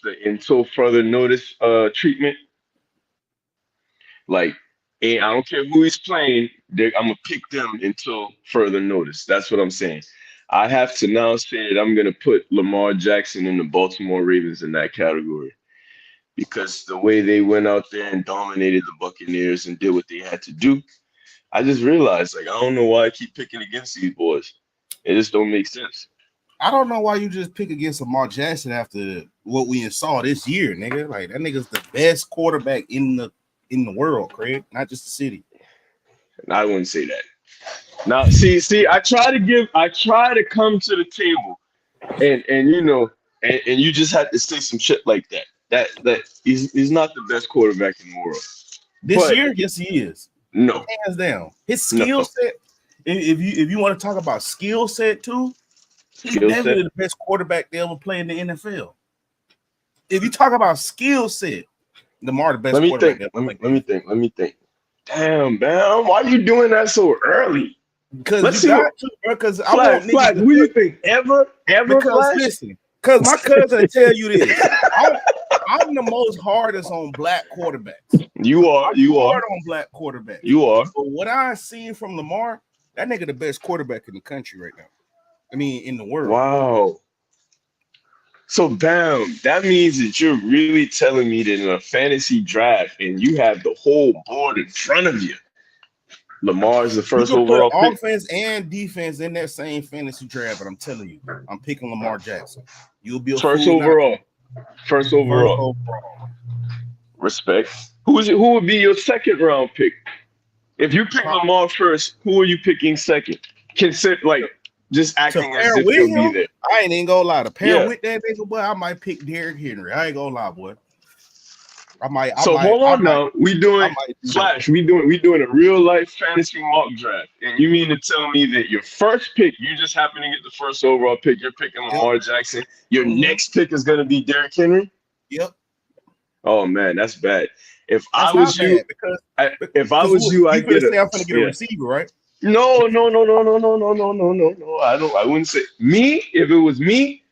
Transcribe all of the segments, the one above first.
the until further notice treatment. Like, and I don't care who he's playing, I'm gonna pick them until further notice. That's what I'm saying. I have to now say that I'm gonna put Lamar Jackson and the Baltimore Ravens in that category because the way they went out there and dominated the Buccaneers and did what they had to do, I just realized like I don't know why I keep picking against these boys. It just don't make sense. I don't know why you just pick against Lamar Jackson after what we saw this year, nigga. Like that nigga's the best quarterback in the world, Craig, not just the city. And I wouldn't say that. Now, see, I try to come to the table, and and you just had to say some shit like that. That he's not the best quarterback in the world. This But year, yes, he is. no, Hands down. His no skill set. If you want to talk about skill set too, he's skill set. definitely the best quarterback to ever play in the NFL. If you talk about skill set, Lamar the best Let me quarterback think. ever Let me think. Damn, man, why you doing that so early? Because Let's you see got what to, bro. Because I want niggas Flag. to Who do you think? Ever, because Flash? listen, because my cousin will tell you this. I'm the most hardest on black quarterbacks. You are. Hard on black quarterbacks. You are. But what I seen from Lamar, that nigga the best quarterback in the country right now. I mean, in the world. Wow. So, bam, that means that you're really telling me that in a fantasy draft and you have the whole board in front of you. Lamar is the You first can put overall pick. offense and defense in that same fantasy draft, but I'm telling you, I'm picking Lamar Jackson. You'll be a First fool overall. First First overall. overall. Respect. Who would be your second round pick? If you pick Lamar first, who are you picking second? Consider like just To acting as pair if with he'll be him, there. I ain't even gonna lie. To pair Yeah. with that nigga, boy, I might pick Derrick Henry. I ain't gonna lie, boy. I So hold on now. We I doing might do that. Flash. We doing a real life fantasy mock draft, and you mean to tell me that your first pick, you just happen to get the first overall pick, you're picking Yep. Lamar Jackson. Your Mhm. next pick is gonna be Derrick Henry. Yep. Oh man, that's bad. If That's I not was you, bad because if I was you, you I'd finna get a say I'm finna get a yeah. receiver, right? No. No. I wouldn't say me. If it was me,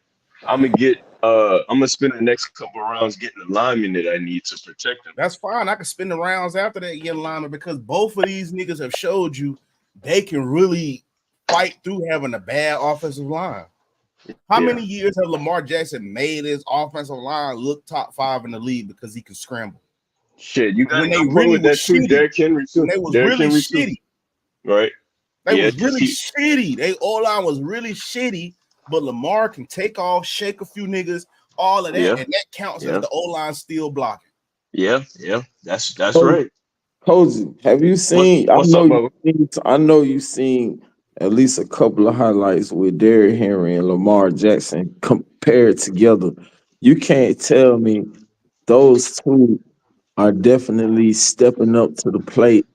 I'm gonna spend the next couple of rounds getting the lineman that I need to protect him. That's fine. I can spend the rounds after that getting lineman because both of these niggas have showed you they can really fight through having a bad offensive line. How Yeah. many years have Lamar Jackson made his offensive line look top 5 in the league because he can scramble? Shit, you got When a they good point really with that was too. shitty. Derrick Henry When too. they was Derrick really Henry too. shitty. Right. They Yeah, was 'cause really shitty. They O-line was really shitty, but Lamar can take off, shake a few niggas, all of that, Yeah. and that counts Yeah. as the O-line still blocking. Yeah. That's Posey, right. Posey, have you seen? What's up, Bubba? I know you've seen at least a couple of highlights with Derrick Henry and Lamar Jackson compared together. You can't tell me those two are definitely stepping up to the plate,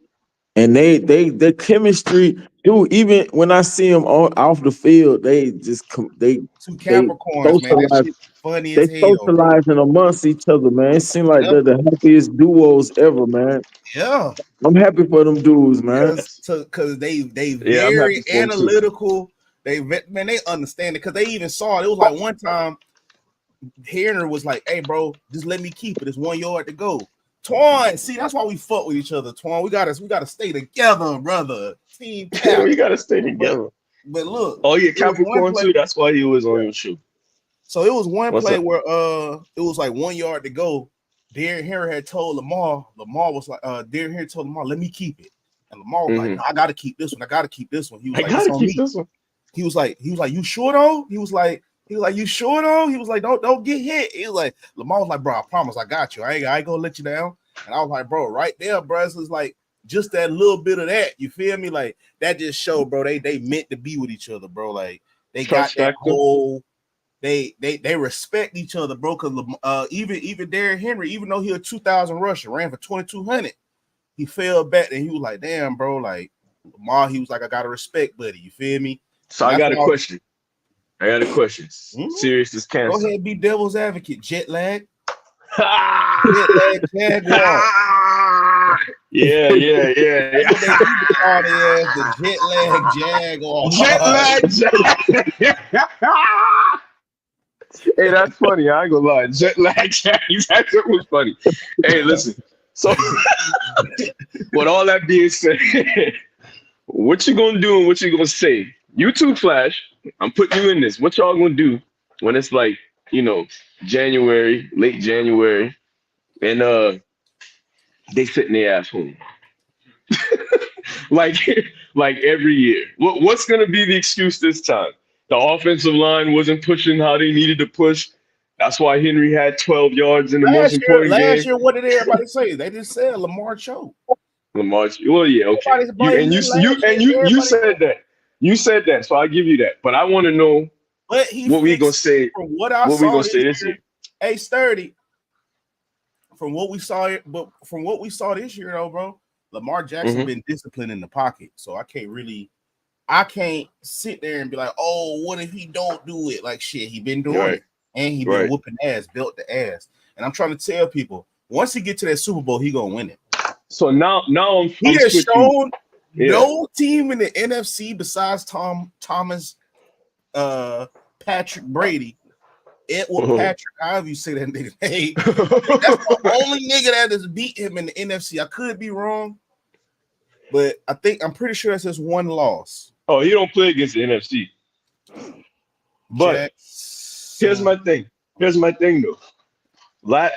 and their chemistry, dude. Even when I see them on off the field, they just Two they Capricorns, man. That socialize. shit funny They as hell, bro. socializing amongst each other, man. It seems like Yep. they're the happiest duos ever, man. Yeah. I'm happy for them dudes, man. Because they Yeah, I'm very happy for him too. analytical. They understand it because they even saw it. It was like one time Henry was like, "Hey, bro, just let me keep it. It's 1 yard to go." Twan, see, that's why we fuck with each other. Twan, we gotta stay together, brother. Team Yeah, Cap. we gotta stay But together. but look, Oh yeah, it was one Capricorn play. too. That's why he was on your shoe. So it was one What's play up? where it was like 1 yard to go. Derrick Henry had told Lamar was like, Derrick Henry told Lamar, let me keep it. And Lamar was like, no, I gotta keep this one. I gotta keep this one. He was I like, it's gotta on keep me. this one. He was like, you sure though? He was like, you sure though? He was like, don't get hit. He was like, Lamar was like, bro, I promise I got you. I ain't gonna let you down. And I was like, bro, right there, bro. It's like just that little bit of that. You feel me? Like that just showed, bro. They meant to be with each other, bro. Like they Trust got that factor. whole. They respect each other, bro. Because even Derrick Henry, even though he a 2,000 rusher, ran for 2,200, he fell back and he was like, "Damn, bro." Like Lamar, he was like, "I gotta respect, buddy." You feel me? So And I that's got a why question. Serious as go cancer. ahead, be devil's advocate. Jet lag Jaguar. Yeah. That's what they used to call it as the jet lag Jaguar. Jet lag. Hey, that's funny. I ain't gonna lie. Jet lag, James. That shit was funny. Hey, listen. So, with all that being said, what you gonna do and what you gonna say? You two Flash, I'm putting you in this. What y'all gonna do when it's like, you know, January, late January, and they sitting their ass home? Like like every year. What's gonna be the excuse this time? The offensive line wasn't pushing how they needed to push. That's why Henry had 12 yards in the most important Last game. year, what did everybody say? They just said Lamar choked. Lamar, well, yeah, okay. Everybody's You blaming and him last year. you Everybody, said that. You said that, so I give you that. But I want to know but he what we gonna fixed say. from what I What we saw gonna this say this year? year. Hey, sturdy. From what we saw, but from what we saw this year, though, bro, Lamar Jackson Hmm. been disciplined in the pocket, so I can't sit there and be like, oh, what if he don't do it? Like shit, he been doing Right, it, and he been right. whooping ass, built the ass. And I'm trying to tell people, once he get to that Super Bowl, he gonna win it. So now He I'm has switching. shown Yeah. no team in the NFC besides Thomas, Patrick Brady, Edward Mhm. Patrick, however you say that nigga name. That's the only nigga that has beat him in the NFC. I could be wrong, but I'm pretty sure that's just one loss. Oh, he don't play against the NFC. But here's Jackson. my thing. Here's my thing though.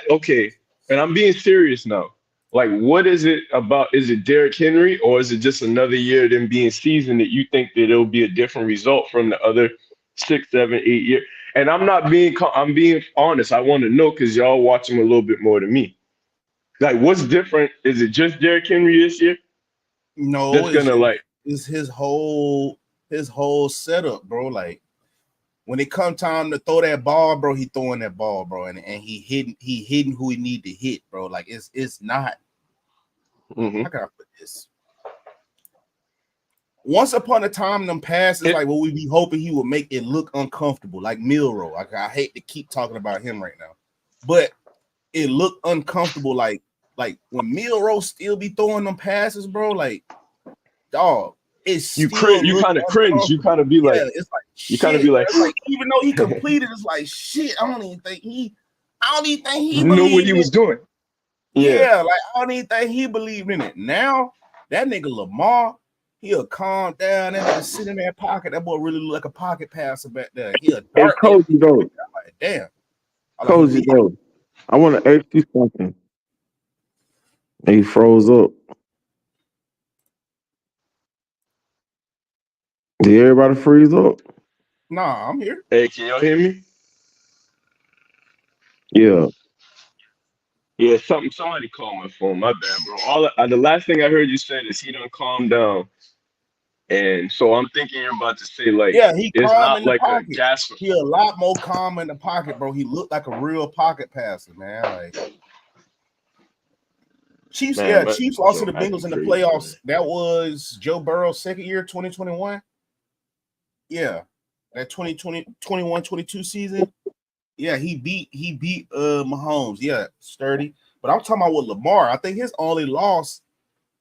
Okay, and I'm being serious now. Like, what is it about? Is it Derrick Henry, or is it just another year of them being seasoned that you think that it'll be a different result from the other 6, 7, 8 years? And I'm being honest. I want to know because y'all watch him a little bit more than me. Like, what's different? Is it just Derrick Henry this year? No, That's gonna like, it's his whole setup, bro. Like when it come time to throw that ball, bro, he throwing that ball, bro, and he hitting who he need to hit, bro. Like it's not. hmm How can I put this? Once upon a time, them passes it, like what we be hoping he would make it look uncomfortable, like Milrow. I hate to keep talking about him right now, but it looked uncomfortable, like when Milrow still be throwing them passes, bro. Like dog, it still you look kind of cringe. You uncomfortable. kind of be like, Yeah, it's like you kind of be shit, bro. like, It's like even though he completed, it's like shit. I don't even think he know what believed he in was it. doing. Yeah. Yeah, like I don't even think he believed in it. Now that nigga Lamar, he'll calm down. That nigga sit in that pocket. That boy really look like a pocket passer back there. He'll Hey, dart that Coach, bitch back though, there. I'm like, damn. I'm like, Coach, though, I want to ask you something. He froze up. Did everybody freeze up? nah, I'm here. Hey, can y'all hear me? Yeah. Yeah, somebody called my phone. My bad, bro. The last thing I heard you said is he done calm down, and so I'm thinking you're about to say like Yeah, he it's calm not in the like a pocket. gas. He a lot more calm in the pocket, bro. He looked like a real pocket passer, man. Like Man, my Chiefs lost to Joe the acting Bengals in the crazy, playoffs. man. That was Joe Burrow's second year, 2021. Yeah, that 2021-22 season. Yeah, he beat Mahomes. Yeah, sturdy. But I'm talking about with Lamar. I think his only loss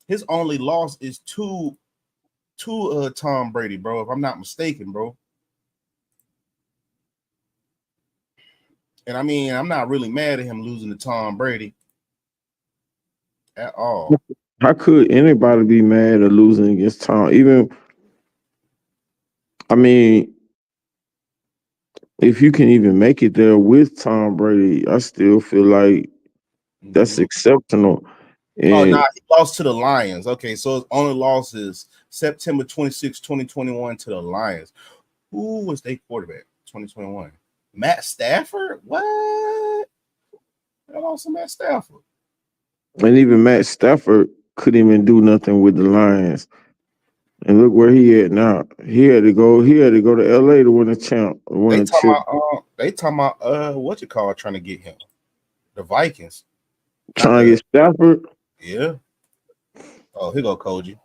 is to Tom Brady, bro. If I'm not mistaken, bro. And I mean, I'm not really mad at him losing to Tom Brady at all. How could anybody be mad at losing against Tom? Even, I mean, if you can even make it there with Tom Brady, I still feel like that's Mhm. exceptional. Oh, And nah, he lost to the Lions. Okay, so his only loss is September 26, 2021 to the Lions. Who was their quarterback? 2021. Matt Stafford? What? They lost to Matt Stafford. and even Matt Stafford couldn't even do nothing with the Lions. And look where he at now. He had to go to LA to win a champ, win They a talking chip. about what you call trying to get him. The Vikings. Not Trying to the get Stafford. yeah. Oh, here go Koji.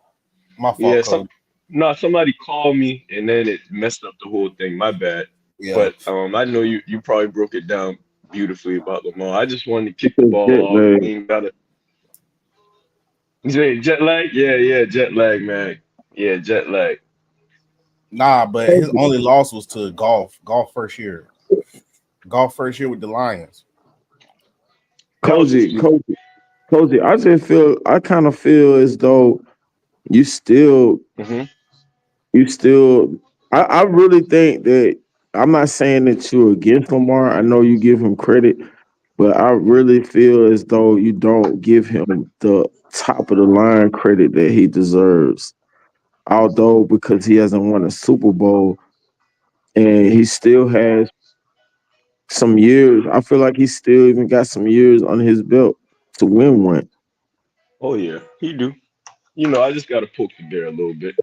My fault, Yeah, Koji. somebody called me and then it messed up the whole thing. My bad. Yeah. But I know you probably broke it down beautifully about Lamar. I just wanted to kick the ball Jet off. lag. We ain't gotta. You say jet lag? Yeah, yeah, jet lag, man. Yeah, jet lag. Nah, but his only loss was to golf first year. Golf first year with the Lions. That was a Koji, fluke. Koji, Koji. I kind of feel as though you still, Hmm. you still. I really think that I'm not saying that you're against Lamar. I know you give him credit, but I really feel as though you don't give him the top of the line credit that he deserves. Although because he hasn't won a Super Bowl and he still has some years, I feel like he still even got some years on his belt to win one. Oh yeah, he do. I just gotta poke the bear a little bit.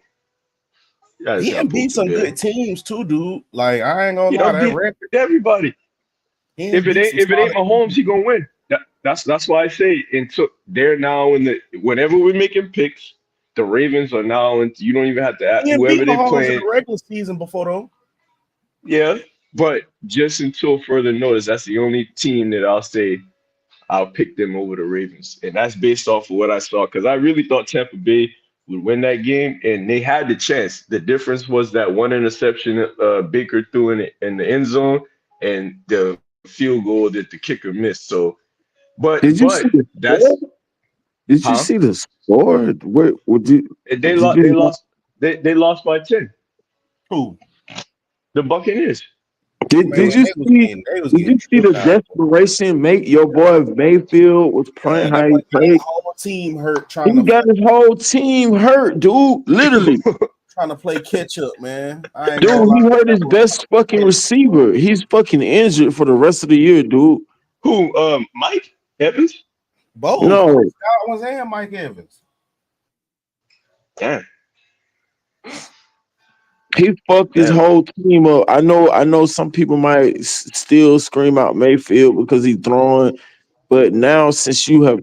I just He gotta done beat poke the some bear. good teams too, dude. Like I ain't gonna He lie, done that beat record. everybody. He done If it beat ain't some if it ain't solid Mahomes, teams. he gonna win. That's why I say they're now in the whenever we're making picks, the Ravens are now in. You don't even have to ask He done whoever beat they Mahomes in playing. the regular season before though. Yeah, but just until further notice, that's the only team that I'll pick them over the Ravens, and that's based off of what I saw. Because I really thought Tampa Bay would win that game, and they had the chance. The difference was that one interception Baker threw in the end zone, and the field goal that the kicker missed. So, Did you but see the that's score? Did you huh? see the score? Where would you? They Did lost. They you? lost. They lost by 10. Who? The Buccaneers. Did Man, you they was see? getting they was Did getting you see the dripped out. desperation make your boy Mayfield was playing Man, that how boy he got his played? whole team hurt He got his whole team hurt, dude. Literally, trying to play catch up, man. I ain't gonna dude. lie. He hurt That his boy best fucking receiver. He's fucking injured for the rest of the year, dude. Who? Mike Evans. both No, Chris Godwin and Mike Evans. Damn. he fucked his Damn. whole team up. I know. Some people might still scream out Mayfield because he's throwing, but now since you have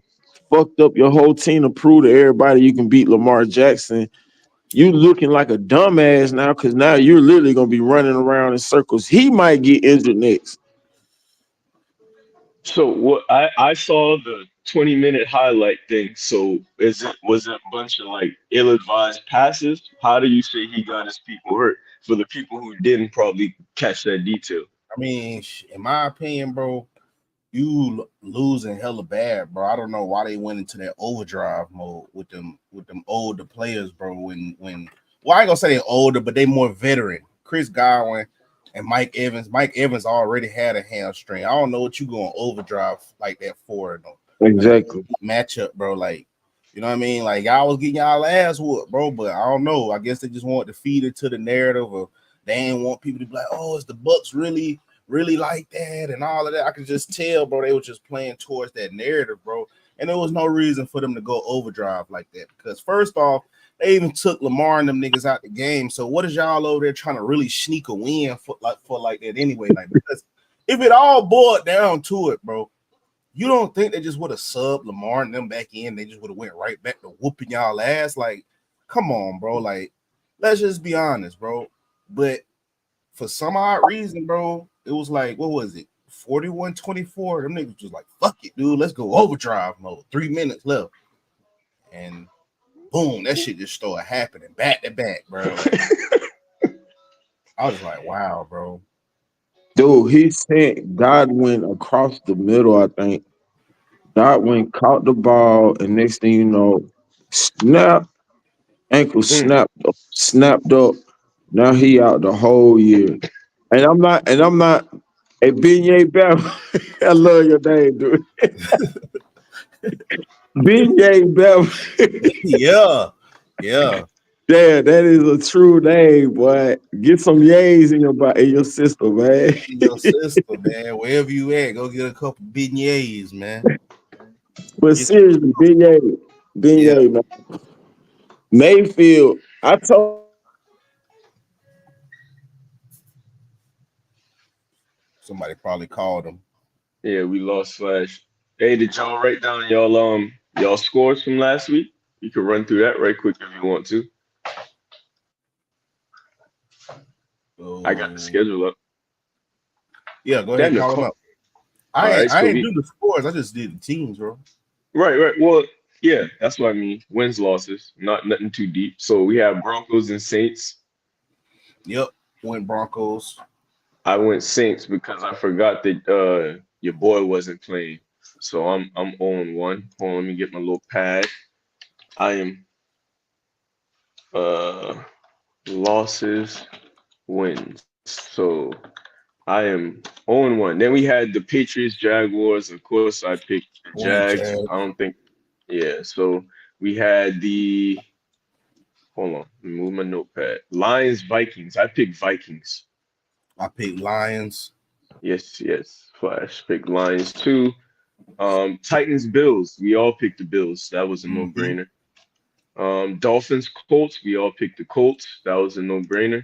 fucked up your whole team to prove to everybody you can beat Lamar Jackson, you looking like a dumbass now because now you're literally gonna be running around in circles. He might get injured next. So what I saw the 20-minute highlight thing. So was it a bunch of like ill-advised passes? How do you say he got his people hurt? For the people who didn't probably catch that detail. I mean, in my opinion, bro, you losing hella bad, bro. I don't know why they went into that overdrive mode with them older players, bro. When well, I ain't gonna say they're older, but they more veteran. Chris Godwin and Mike Evans. Mike Evans already had a hamstring. I don't know what you going overdrive like that for, though. Like Exactly. matchup, bro. Like you know what I mean? Like y'all was getting y'all ass whooped, bro. But I don't know. I guess they just want to feed it to the narrative of they ain't want people to be like, oh, is the Bucks really like that and all of that. I could just tell, bro, they were just playing towards that narrative, bro. And there was no reason for them to go overdrive like that. Because first off, they even took Lamar and them niggas out the game. So what is y'all over there trying to really sneak a win for like that anyway? Like because if it all boiled down to it, bro, you don't think they just would have subbed Lamar and them back in? They just would have went right back to whooping y'all ass. Like, come on, bro. Like, let's just be honest, bro. But for some odd reason, bro, it was like, what was it? 41-24. Them niggas was like, fuck it, dude. Let's go overdrive mode. 3 minutes left. And boom, that shit just started happening back to back, bro. Like, I was like, wow, bro. Dude, he sent Godwin across the middle, I think. Godwin caught the ball, and next thing you know, snap, ankle Mm. snapped up. Now he out the whole year. And I'm not a Beignet Bama. I love your name, dude. Beignet Bama. Yeah. Yeah. Damn, that is a true name, boy. Get some yays in your body, in your system, man. In your sister, man. Wherever you at, go get a couple beignets, man. But Get you. seriously, Yeah. Beignet, man. Mayfield, I told you this before. Somebody probably called him. Yeah, we lost Flash. Hey, did y'all write down y'all scores from last week? You can run through that right quick if you want to. I got the So schedule up. yeah, go ahead, Damn, the call him call. up. All right, I so ain't we do the scores. I just did the teams, bro. right. Well, yeah, that's what I mean. Wins, losses, not nothing too deep. So we have Broncos and Saints. Yep. Went Broncos. I went Saints because I forgot that your boy wasn't playing. So I'm 0-1. Hold on, let me get my little pad. I am uh losses, wins. So I am 0-1. Then we had the Patriots, Jaguars. Of course, I picked the Went Jags. I Jag. don't think, yeah. So we had the, hold on, let me move my notepad. Lions, Vikings. I picked Vikings. I picked Lions. Yes, yes. Flash picked Lions too. Titans, Bills. We all picked the Bills. That was a Mm-hmm. no-brainer. Dolphins, Colts. We all picked the Colts. That was a no-brainer,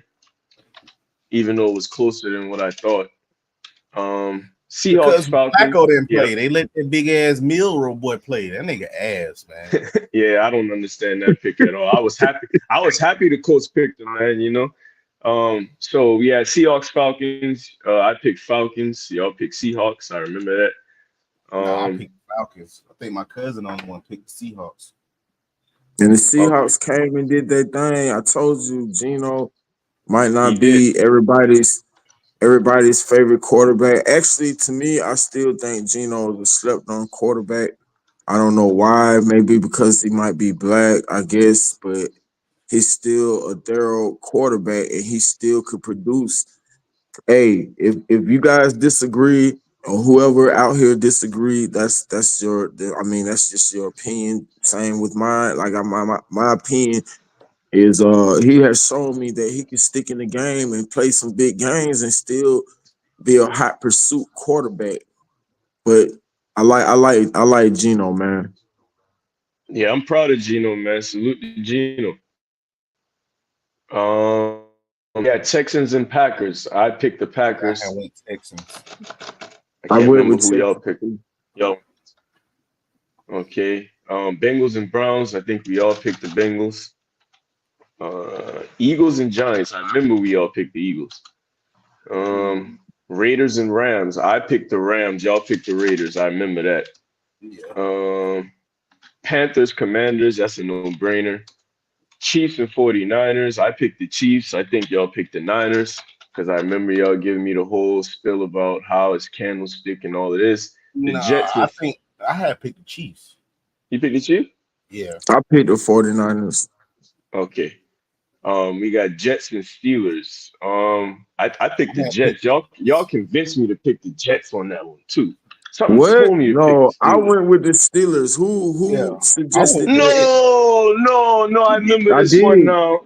even though it was closer than what I thought. Seahawks, Because Falcons. Flacco didn't Yep. play. They let that big ass Milrow boy play. That nigga ass, man. Yeah, I don't understand that pick at all. I was happy. I was happy the Colts picked him, man. So we had Seahawks, Falcons. I picked Falcons. Y'all picked Seahawks. I remember that. Nah, I picked Falcons. I think my cousin on the one picked the Seahawks. And the Okay, Seahawks came and did their thing. I told you, Gino might he not did. be everybody's favorite quarterback. Actually, to me, I still think Gino is a slept on quarterback. I don't know why. Maybe because he might be black, I guess, but he's still a thorough quarterback and he still could produce. Hey, if you guys disagree or whoever out here disagree, that's your. I mean, that's just your opinion. Same with mine. Like my opinion is he has shown me that he can stick in the game and play some big games and still be a hot pursuit quarterback. But I like Gino, man. Yeah, I'm proud of Gino, man. Salute to Gino. Yeah, Texans and Packers. I picked the I had Packers. went Texans. I I can't went remember with who y'all Texas. picked. Y'all, okay. Bengals and Browns. I think we all picked the Bengals. Eagles and Giants. I remember we all picked the Eagles. Um, Mm, Raiders and Rams. I picked the Rams. Y'all picked the Raiders. I remember that. yeah. Um, Panthers, Commanders. That's a no-brainer. Chiefs and 49ers. I picked the Chiefs. I think y'all picked the Niners because I remember y'all giving me the whole spill about how it's candlestick and all of this. The Nah, Jets I and think I had picked the Chiefs. you picked the Chiefs? Yeah. I picked the 49ers. Okay. We got Jets and Steelers. I picked I the had picked Jets. the Y'all Chiefs. convinced me to pick the Jets on that one too. Something What? told me to pick the No, I Steelers. went with the Steelers. Yeah. Who I went suggested with the that? Jets. No, no, no. I You did. remember I this one did. now.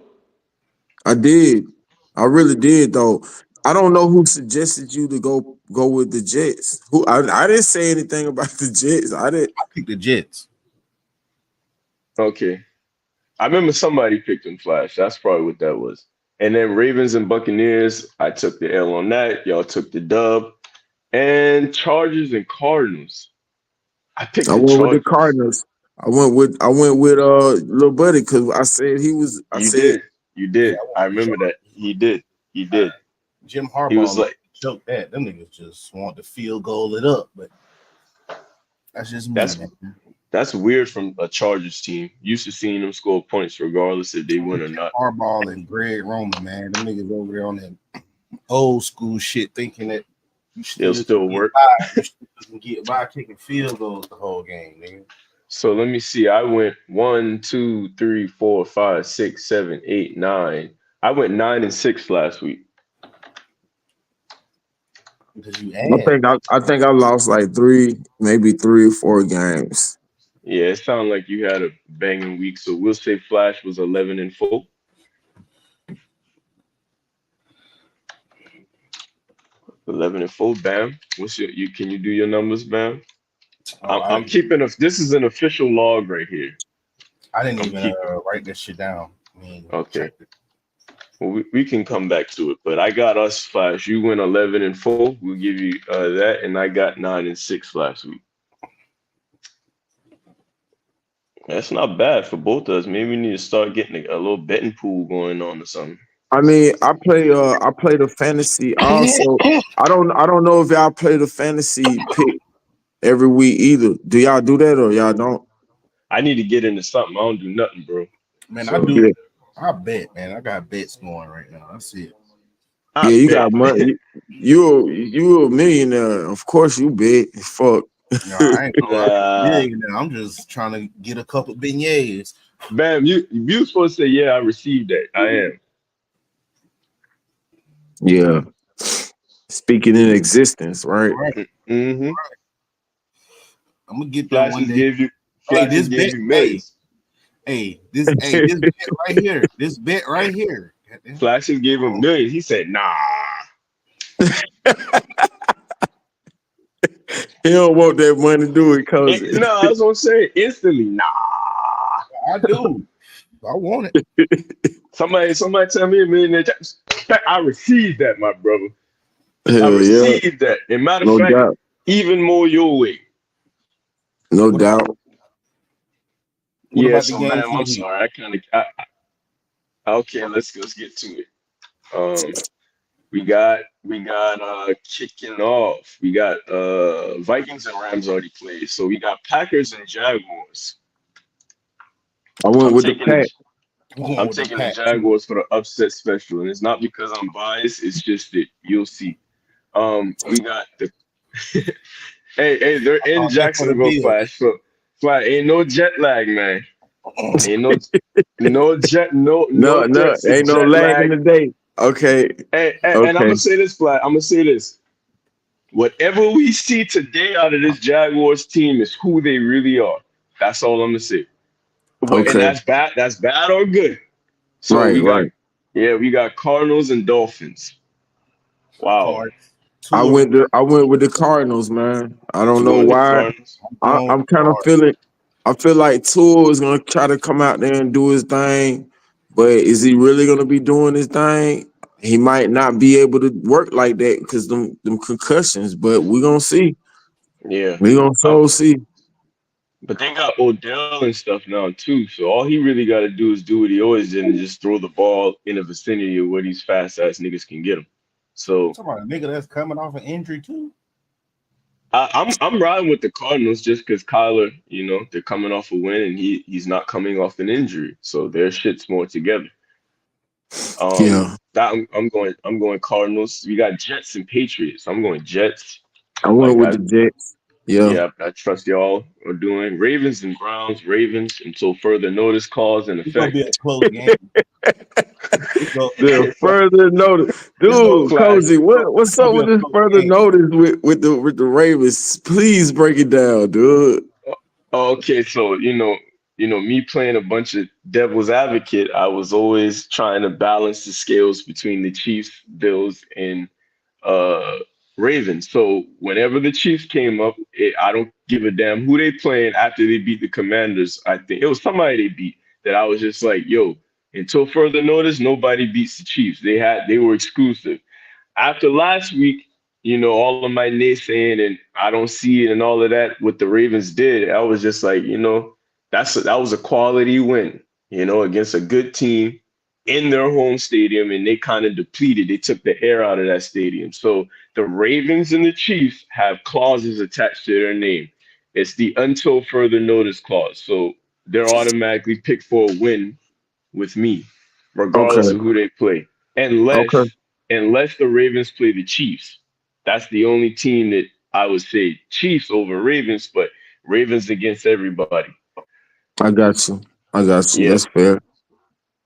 I did. I really did though. I don't know who suggested you to go with the Jets. Who I didn't say anything about the Jets. I didn't. I picked the Jets. Okay. I remember somebody picked them Flash. That's probably what that was. And then Ravens and Buccaneers, I took the L on that. Y'all took the dub. And Chargers and Cardinals. I picked I the went with the Chargers. Cardinals. I went with little buddy because I said he was. I You said did. You Yeah, did. I went I with the remember that. Chargers. He did. He Uh, did. Jim He was Harbaugh like, choked that. Them niggas just want to field goal it up, but that's just me, that's man. that's weird from a Chargers team. Used to seeing them score points regardless if they win or Jim not. Harbaugh and Greg Roman, man. Them niggas over there on that old school shit, thinking that you They'll still can still get work. by. You still can get by kicking field goals the whole game, nigga. So let me see. I went 1, 2, 3, 4, 5, 6, 7, 8, 9. I went 9-6 last week. Because you I ass. think I lost like maybe 3 or 4 games. Yeah, it sounded like you had a banging week. So we'll say Flash was 11-4. 11-4. Bam. What's your you? Can you do your numbers, Bam? Oh, I'm keeping a. This is an official log right here. I didn't I'm even keeping. write this shit down. I mean, check Okay. it. Well, we can come back to it, but I got us Flash. You went 11-4. We'll give you that, and I got 9-6 last week. That's not bad for both of us. Maybe we need to start getting a little betting pool going on or something. I mean, I play the fantasy also. I don't know if y'all play the fantasy pick every week either. Do y'all do that or y'all don't? I need to get into something. I don't do nothing, bro. Man, I So do. Yeah. I bet, man. I got bets going right now. That's it. I Yeah, you bet. got money. You a millionaire. Of course you big. Fuck. No, I ain't gonna. I ain't a Nah, millionaire. I'm just trying to get a couple beignets. Bam, you supposed to say, yeah, I received that. I am. Yeah. Speaking in existence, right? Right. Mm-hmm. I'm gonna get them one Flashes day. gave you Hey, Flashes this bet. gave you Hey, millions. this bet right here. This bet right here. Goddamn. Flashes gave him Oh, millions. He said, nah. He don't want that money to do it, cause No, that's what I'm saying. Instantly, nah. I do. I want it. Somebody tell me a millionaire. I received that, my brother. I hell yeah, received that. And matter of no fact, doubt, even more your way. no What about doubt. what Yeah, about the so game man, I'm TV? sorry. Okay, let's get to it. Um, we got kicking off. We got Vikings and Rams already played. So we got Packers and Jaguars. I went I'm with the taking the pack. I'm going I'm with the taking the pack too. Jaguars for the upset special, and it's not because I'm biased. It's just that you'll see. We got the hey, they're I in thought that for the Jacksonville, Bills. Flash. So, Flash, ain't no jet lag, man. Ain't no No, no, threats to ain't no jet lag in lag. the day. Okay, And I'm okay, gonna say this, Flash. I'm gonna say this. Whatever we see today out of this Jaguars team is who they really are. That's all I'm gonna say. And okay. that's bad. That's bad or good. So Right, we got, right. yeah, we got Cardinals and Dolphins. Wow, Cards. Two of them. I went with the Cardinals, man. I don't two know on the why. Cardinals. I'm going with I'm the kind of cards. feeling. I feel like Tua is gonna try to come out there and do his thing, but is he really gonna be doing his thing? He might not be able to work like that because them concussions. But we gonna see. Yeah. We gonna Um, so see. but they got Odell and stuff now too. So all he really got to do is do what he always did and just throw the ball in the vicinity of where these fast ass niggas can get him. You So talking about a nigga that's coming off an injury too? I'm riding with the Cardinals just because Kyler, they're coming off a win and he's not coming off an injury. So their shit's more together. Yeah, That I'm going Cardinals. We got Jets and Patriots. I'm going Jets. I went Like with the Jets. Yeah, yeah, I trust y'all are doing Ravens and Browns. Ravens until further notice, cause and It's gonna effect. be a close game. It's gonna, the further notice, It's gonna dude, flash. Cozy. it's What's gonna up be a with this close further game. notice with the Ravens? Please break it down, dude. Okay, so me playing a bunch of devil's advocate, I was always trying to balance the scales between the Chiefs, Bills, and uh Ravens. So whenever the Chiefs came up, I don't give a damn who they playing after they beat the Commanders. I think it was somebody they beat that I was just like, yo, until further notice, nobody beats the Chiefs. They were exclusive. After last week, all of my naysaying and I don't see it and all of that, what the Ravens did, I was just like, that was a quality win, against a good team in their home stadium, and they kind of depleted. They took the air out of that stadium. So the Ravens and the Chiefs have clauses attached to their name. It's the until further notice clause. So they're automatically picked for a win with me, regardless Okay, of who they play, okay, unless the Ravens play the Chiefs. That's the only team that I would say Chiefs over Ravens, but Ravens against everybody. I got you. I got you. Yeah, That's fair.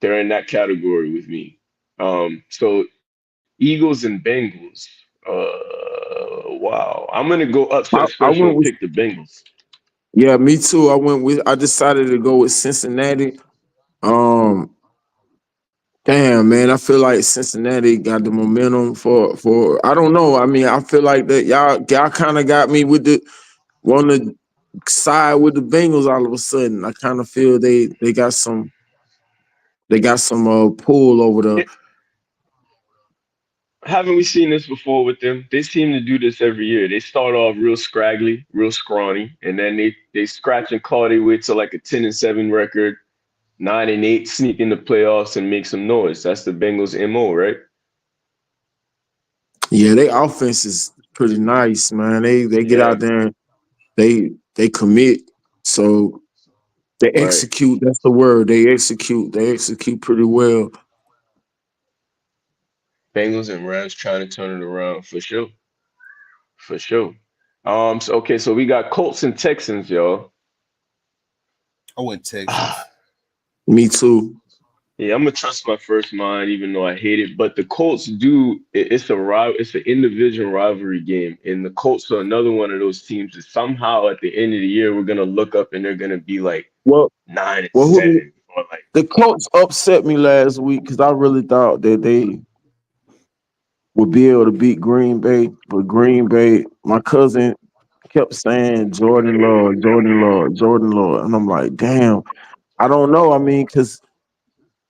they're in that category with me. So Eagles and Bengals. Wow. I'm gonna go upset I special and went with pick the Bengals. Yeah, me too. I decided to go with Cincinnati. Um, damn man, I feel like Cincinnati got the momentum for I don't know. I mean, I feel like that y'all kind of got me with the want to side with the Bengals all of a sudden. I kind of feel they got some pull over the It, haven't we seen this before with them? They seem to do this every year. They start off real scraggly, real scrawny, and then they scratch and claw their way to like a 10-7 record, 9-8, sneak in the playoffs and make some noise. That's the Bengals MO, right? Yeah, they offense is pretty nice, man. They get Yeah, out there and they commit. So they right. execute. That's the word. They execute. They execute pretty well. Bengals and Rams trying to turn it around for sure. For sure. So okay, so we got Colts and Texans, y'all. I went Texans. Ah, Me too. yeah, I'm gonna trust my first mind, even though I hate it. But the Colts do. It's an individual rivalry game, and the Colts are another one of those teams that somehow at the end of the year we're gonna look up and they're gonna be like Well, nine and well, who seven or like the Colts upset me last week because I really thought that they would be able to beat Green Bay, but Green Bay, my cousin kept saying Jordan Love, Jordan Love, Jordan Love, and I'm like, damn, I don't know. I mean, because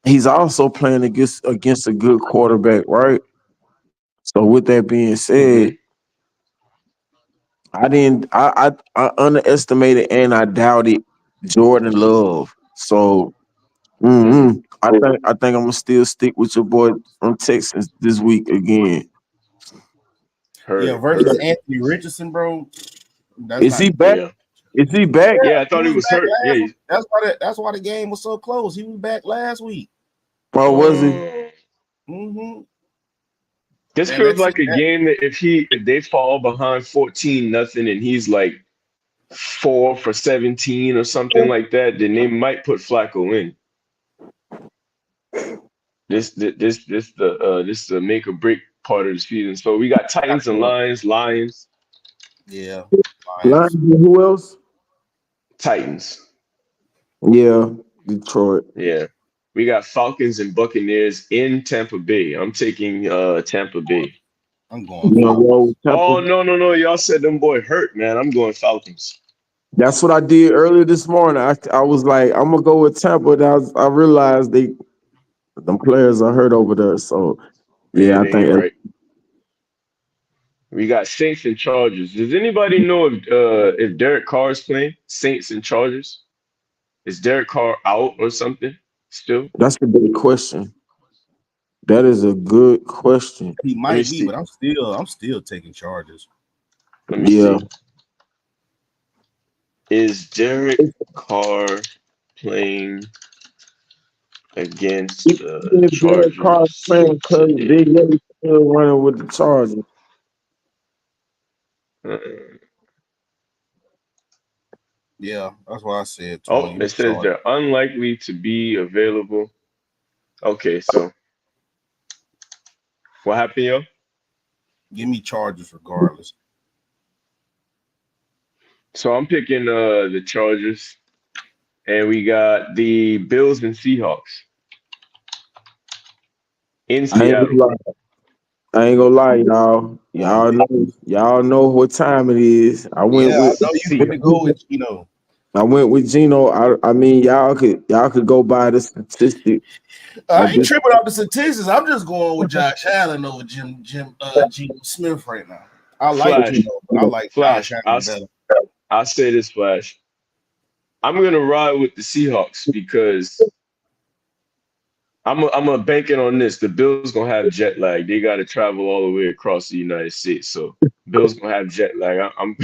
he's also playing against a good quarterback, right? So with that being hmm said, I didn't. I underestimated and I doubted Jordan Love. So hmm I think I'm gonna still stick with your boy from Texas this week again. Yeah, Heard, versus heard. Anthony Richardson, bro. That's Is not he the back? Yeah, Is he back? Yeah, yeah. I he thought he was was back hurt. Yeah. last week. That's why the game was so close. He was back last week. Or was he? Um, Mm-hmm. this Man, feels that's like a that. game that if they fall behind 14-0 and he's like 4 for 17 or something like that, then they might put Flacco in. This is the make or break part of the season. So we got Gotta Titans and go. Lions, Lions, Yeah, Lions, Lions. who else? Titans. Yeah, Detroit. Yeah. We got Falcons and Buccaneers in Tampa Bay. I'm taking Tampa Bay. I'm going You know, Falcons. roll with Oh Temple. no. Y'all said them boy hurt, man. I'm going Falcons. That's what I did earlier this morning. I was like, I'm gonna go with Tampa. And I realized them players are hurt over there. So Yeah, yeah, I they think ain't right. We got Saints and Chargers. Does anybody know if Derek Carr is playing? Saints and Chargers? Is Derek Carr out or something still? that's a good question. That is a good question. He Let me might be, see. but I'm still taking charges. Let me Yeah. see. Is Derek Carr playing against the Even if Derek Carr Chargers playing because they today? really still running with the Chargers. Uh, Yeah, that's why I said oh, Tony. it says Charge. they're unlikely to be available. Okay, so what happened, yo? Give me charges regardless. So I'm picking the Chargers, and we got the Bills and Seahawks in I ain't Seattle. gonna lie. I ain't gonna lie, y'all. Y'all know what time it is. I went Yeah, I with know you finna go with I went with Gino. I mean, y'all could go by the statistic. I I ain't just tripping off the statistics. I'm just going with Josh Allen over Geno Smith right now. I like Flash, Geno, but I like Josh Flash. Allen better. I'll say this, Flash. I'm gonna ride with the Seahawks because I'm a banking on this. The Bills gonna have jet lag. They got to travel all the way across the United States, so Bills gonna have jet lag. I'm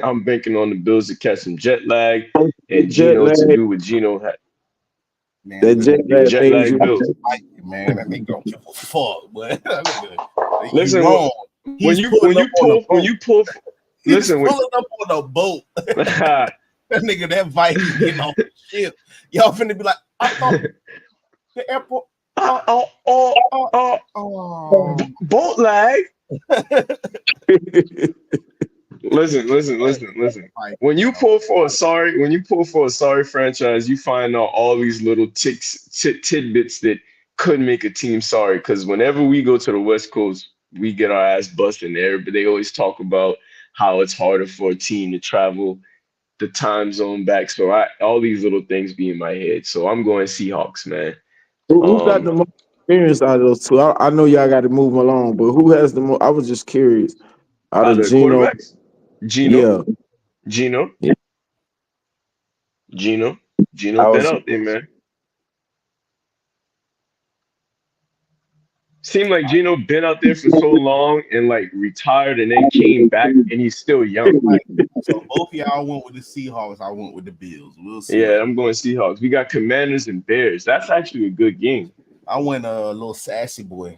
I'm banking on the Bills to catch some jet lag and jet Gino to lag. do what Gino had. Man, That jet The lag jet things lag you. Bills. man, that nigga don't give a fuck, but that nigga, you Listen, wrong. He's pulling up on a when boat. you pull, He's listen. pulling up on a boat. That nigga, that Viking getting off the ship. Y'all finna be like, I thought the airport. Uh, oh, oh, uh, oh, oh. boat lag. Listen. When you pull for a sorry franchise, you find out all these little tidbits that could make a team sorry. Because whenever we go to the West Coast, we get our ass busted there. But they always talk about how it's harder for a team to travel the time zone back. So all these little things be in my head. So I'm going Seahawks, man. Who got Um, the most experience out of those two? I know y'all got to move along, but who has the most? I was just curious. Out out of of the Gino, quarterbacks, Gino, yeah, Gino, yeah. Gino, Gino I been was out there, man. Seemed like Gino been out there for so long and like retired and then came back and he's still young. So both of y'all went with the Seahawks. I went with the Bills. We'll see. Yeah, I'm going Seahawks. We got Commanders and Bears. That's actually a good game. I went a little sassy boy.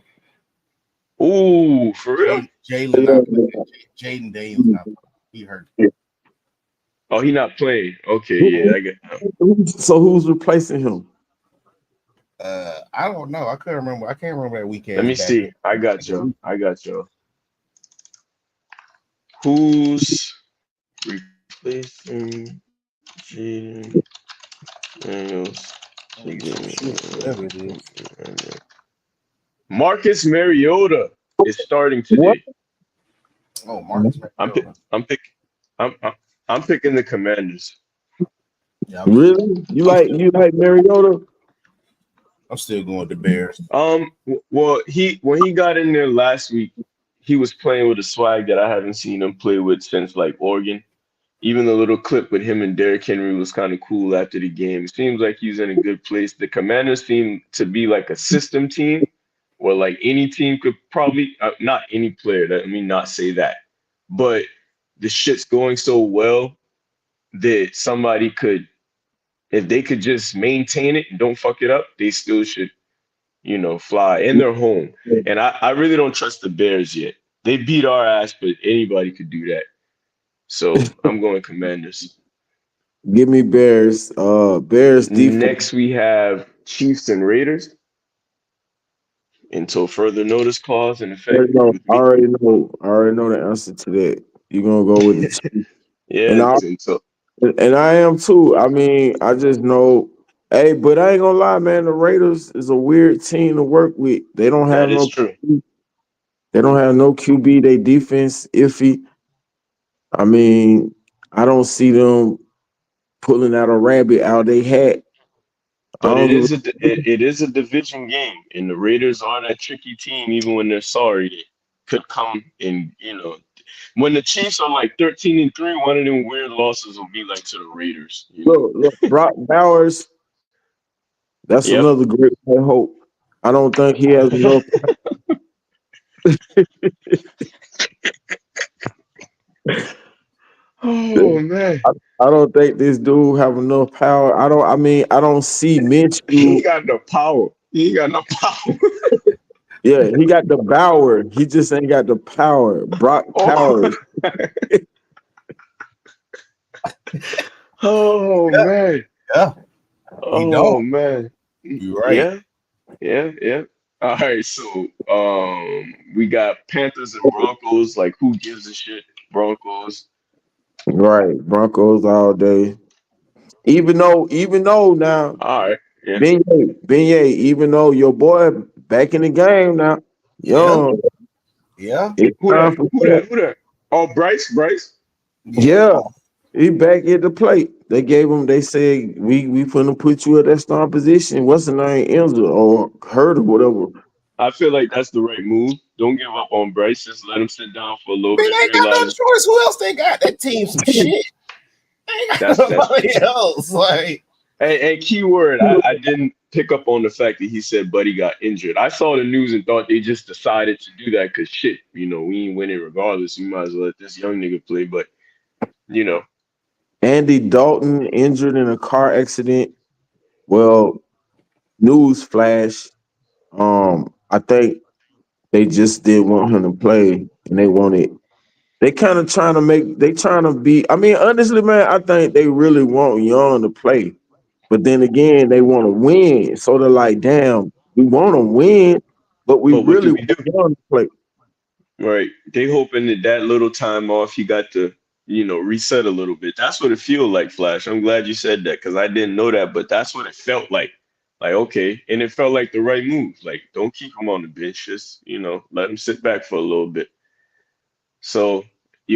Ooh, for real? Jalen not playing. Jaden Daniels not playing. He hurt. Oh, he not playing. Okay, yeah, Who- I get. So who's replacing him? I don't know. I couldn't remember. I can't remember that weak Let ass me back. see. I got you. I got you. Who's replacing Jaden Daniels? Shoot, whatever it is. Marcus Mariota is starting What? today. Oh, Marcus I'm pick, Mariota. I'm pick, I'm picking the Commanders. Yeah, Really? I'm still You like Mariota? I'm still going with the Bears. Well, he when he got in there last week, he was playing with a swag that I haven't seen him play with since like Oregon. Even the little clip with him and Derrick Henry was kind of cool after the game. It seems like he's in a good place. The Commanders seem to be like a system team, where like any team could probably not any player. Let me not say that, but the shit's going so well that somebody could, if they could just maintain it and don't fuck it up, they still should, fly in their home. And I really don't trust the Bears yet. They beat our ass, but anybody could do that. So I'm going Commanders. Give me Bears. Bears defense. Next, we have Chiefs and Raiders until further notice clause in effect with I me. already know. I already know the answer to that. You're gonna go with the Chiefs. Yeah, And until I am too. I mean, I just know. Hey, but I ain't gonna lie, man. The Raiders is a weird team to work with. that is true. They don't have no QB. They defense iffy. I mean, I don't see them pulling out a rabbit out of their hat. I But don't give it is a division game, and the Raiders are that tricky team. Even when they're sorry, they could come and when the Chiefs are like 13-3, one of them weird losses will be like to the Raiders. look, Brock Bowers. That's Yep. another great hope. I don't think he has enough. Oh man, I don't think this dude have enough power. I mean, I don't see he Minshew. ain't got no power. He ain't got no power. Yeah, he got the Bauer. He just ain't got the power. Brock Oh, Powers. oh Yeah, man. yeah. He Oh don't. man. You're right. Yeah, yeah. All right, so we got Panthers and Broncos. Like, who gives a shit? Broncos. Right. Broncos all day. Even though now, All right, yeah. Beignet, even though your boy back in the game now, Yeah, young, yeah, it's Who time that? for Who that? Who that? Oh, Bryce. yeah. yeah. He back at the plate. They gave him. They said we finna put you at that starting position. What's the name? Enzo or Hurt or whatever. I feel like that's the right move. Don't give up on Bryce. Just let him sit down for a I little mean, bit. they ain't got no Realize choice. Who else they got? That team some shit. They ain't got that's nobody true. else. Like, And key word, I didn't pick up on the fact that he said Buddy got injured. I saw the news and thought they just decided to do that because shit, we ain't winning regardless. We might as well let this young nigga play. But you know, Andy Dalton injured in a car accident. Well, news flash. I think they just didn't want him to play, and they wanted. They kind of trying to make. They trying to be. I mean, honestly, man, I think they really want Young to play, but then again, they want to win. So they're like, damn, we want to win, but we but what do really we do? want Young to play. Right? They hoping that that little time off he got to, reset a little bit. That's what it feel like, Flash. I'm glad you said that because I didn't know that, but that's what it felt like. Like, okay, and it felt like the right move. Like, don't keep him on the bench. Just, let him sit back for a little bit. So,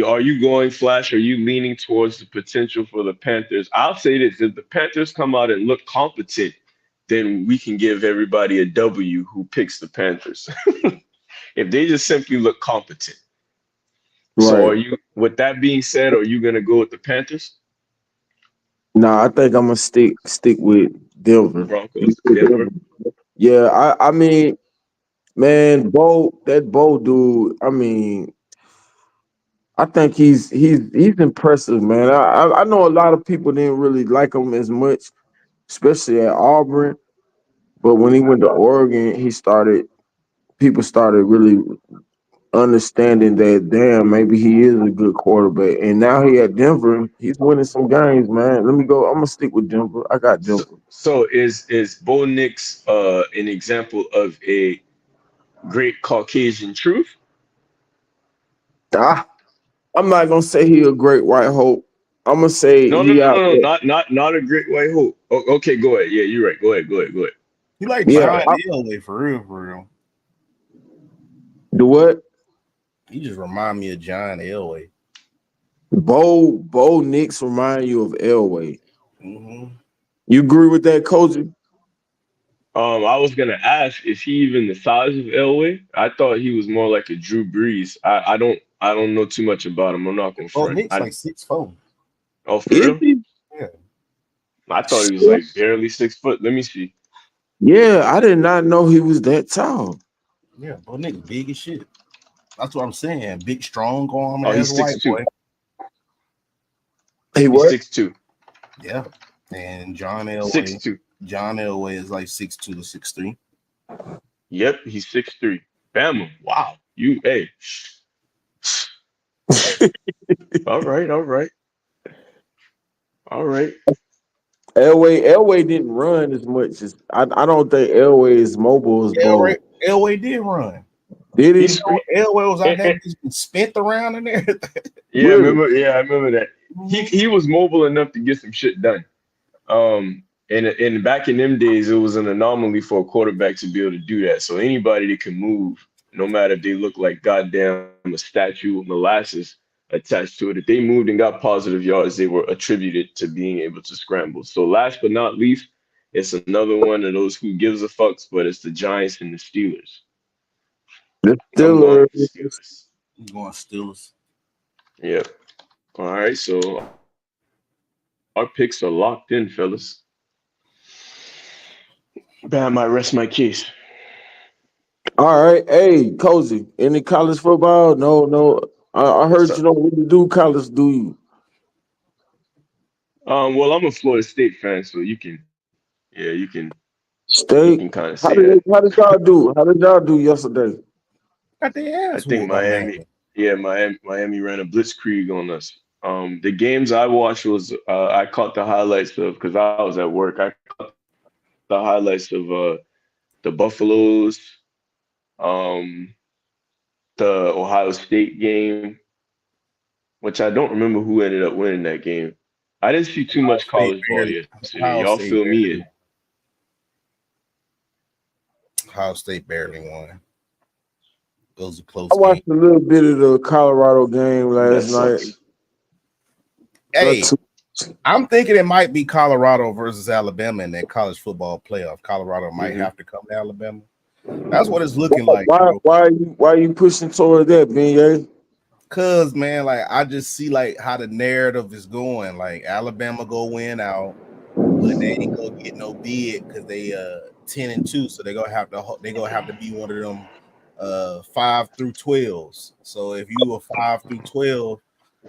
are you going Flash? Are you leaning towards the potential for the Panthers? I'll say this: if the Panthers come out and look competent, then we can give everybody a W who picks the Panthers. If they just simply look competent. So, Right. with that being said, are you gonna go with the Panthers, Nah, I think I'm gonna stick with Denver. Broncos, Denver? Yeah, I mean, man, Bo dude. I mean, I think he's impressive, man. I know a lot of people didn't really like him as much, especially at Auburn. But when he went to Oregon, he started people started really understanding that damn, maybe he is a good quarterback. And now he at Denver, he's winning some games, man. Let me go. I'm gonna stick with Denver. I got So, Denver. so is Bo Nix an example of a great Caucasian truth? Ah, I'm not gonna say he a great white hope. I'm gonna say No, no, he no, out no, no, there. not a great white hope. Oh, okay, go ahead. Yeah, you're right. Go ahead, go ahead, go ahead. He like Yeah, John Go ahead. Elway for real, for real. the what? He just remind me of John Elway. Bo Nix remind you of Elway. Mm-hmm. You agree with that, Koji? I was gonna ask, is he even the size of Elway? I thought he was more like a Drew Brees. I don't know too much about him. I'm not gonna Well, front. Nick's like 6'4". Oh, for Is real? he? Yeah, I thought he was like barely 6 foot. Let me see. Yeah, I did not know he was that tall. yeah, but Nick big as shit. That's what I'm saying. Big, strong arm Oh, ass he's six white two. boy. He He's what? 6'2". Yeah, and Six two. John Elway is like 6'2" to 6'3". Yep, he's 6'3". Bama. Wow. You hey. All right, all right, all right. Elway didn't run as much as I don't think Elway is mobile as Elway, Bo. Elway did run. Did You he? He's know, Elway was out eh, there eh, getting spent around and everything. Really? yeah, I remember that. He was mobile enough to get some shit done. And back in them days, it was an anomaly for a quarterback to be able to do that. So anybody that can move, no matter if they look like goddamn a statue of molasses attached to it, if they moved and got positive yards, they were attributed to being able to scramble. So last but not least, it's another one of those who gives a fucks, but it's the Giants and the Steelers. The I'm going Steelers. with the Steelers. He's going Steelers. Yeah. All right. So our picks are locked in, fellas. Bam, I rest my case. All right. Hey, Cozy. Any college football? No, no. I What's heard up? you don't really do college, do you? Well, I'm a Florida State fan, so you can State. kind of say that. How did y'all do? How did y'all do yesterday? Got their I ass think whooped on Miami, that. yeah, Miami ran a blitzkrieg on us. The games I watched was I caught the highlights of because I was at work. I caught the highlights of the Buffaloes, um, the Ohio State game, which I don't remember who ended up winning that game. I didn't see too much State college ball barely. yesterday. Y'all Ohio fill State me in. barely. Ohio State barely won. It was a I close game. watched a little bit of the Colorado game That last night. sucks. Not Hey, too. I'm thinking it might be Colorado versus Alabama in that college football playoff. Colorado might Hmm. have to come to Alabama. That's what it's looking like, bro. Why are you pushing toward that, Ben? Cause man, like I just see like how the narrative is going. Like Alabama go win out, but they ain't gonna get no bid because they 10-2, so they gonna have to be one of them 5 through 12s. So if you a 5 through 12,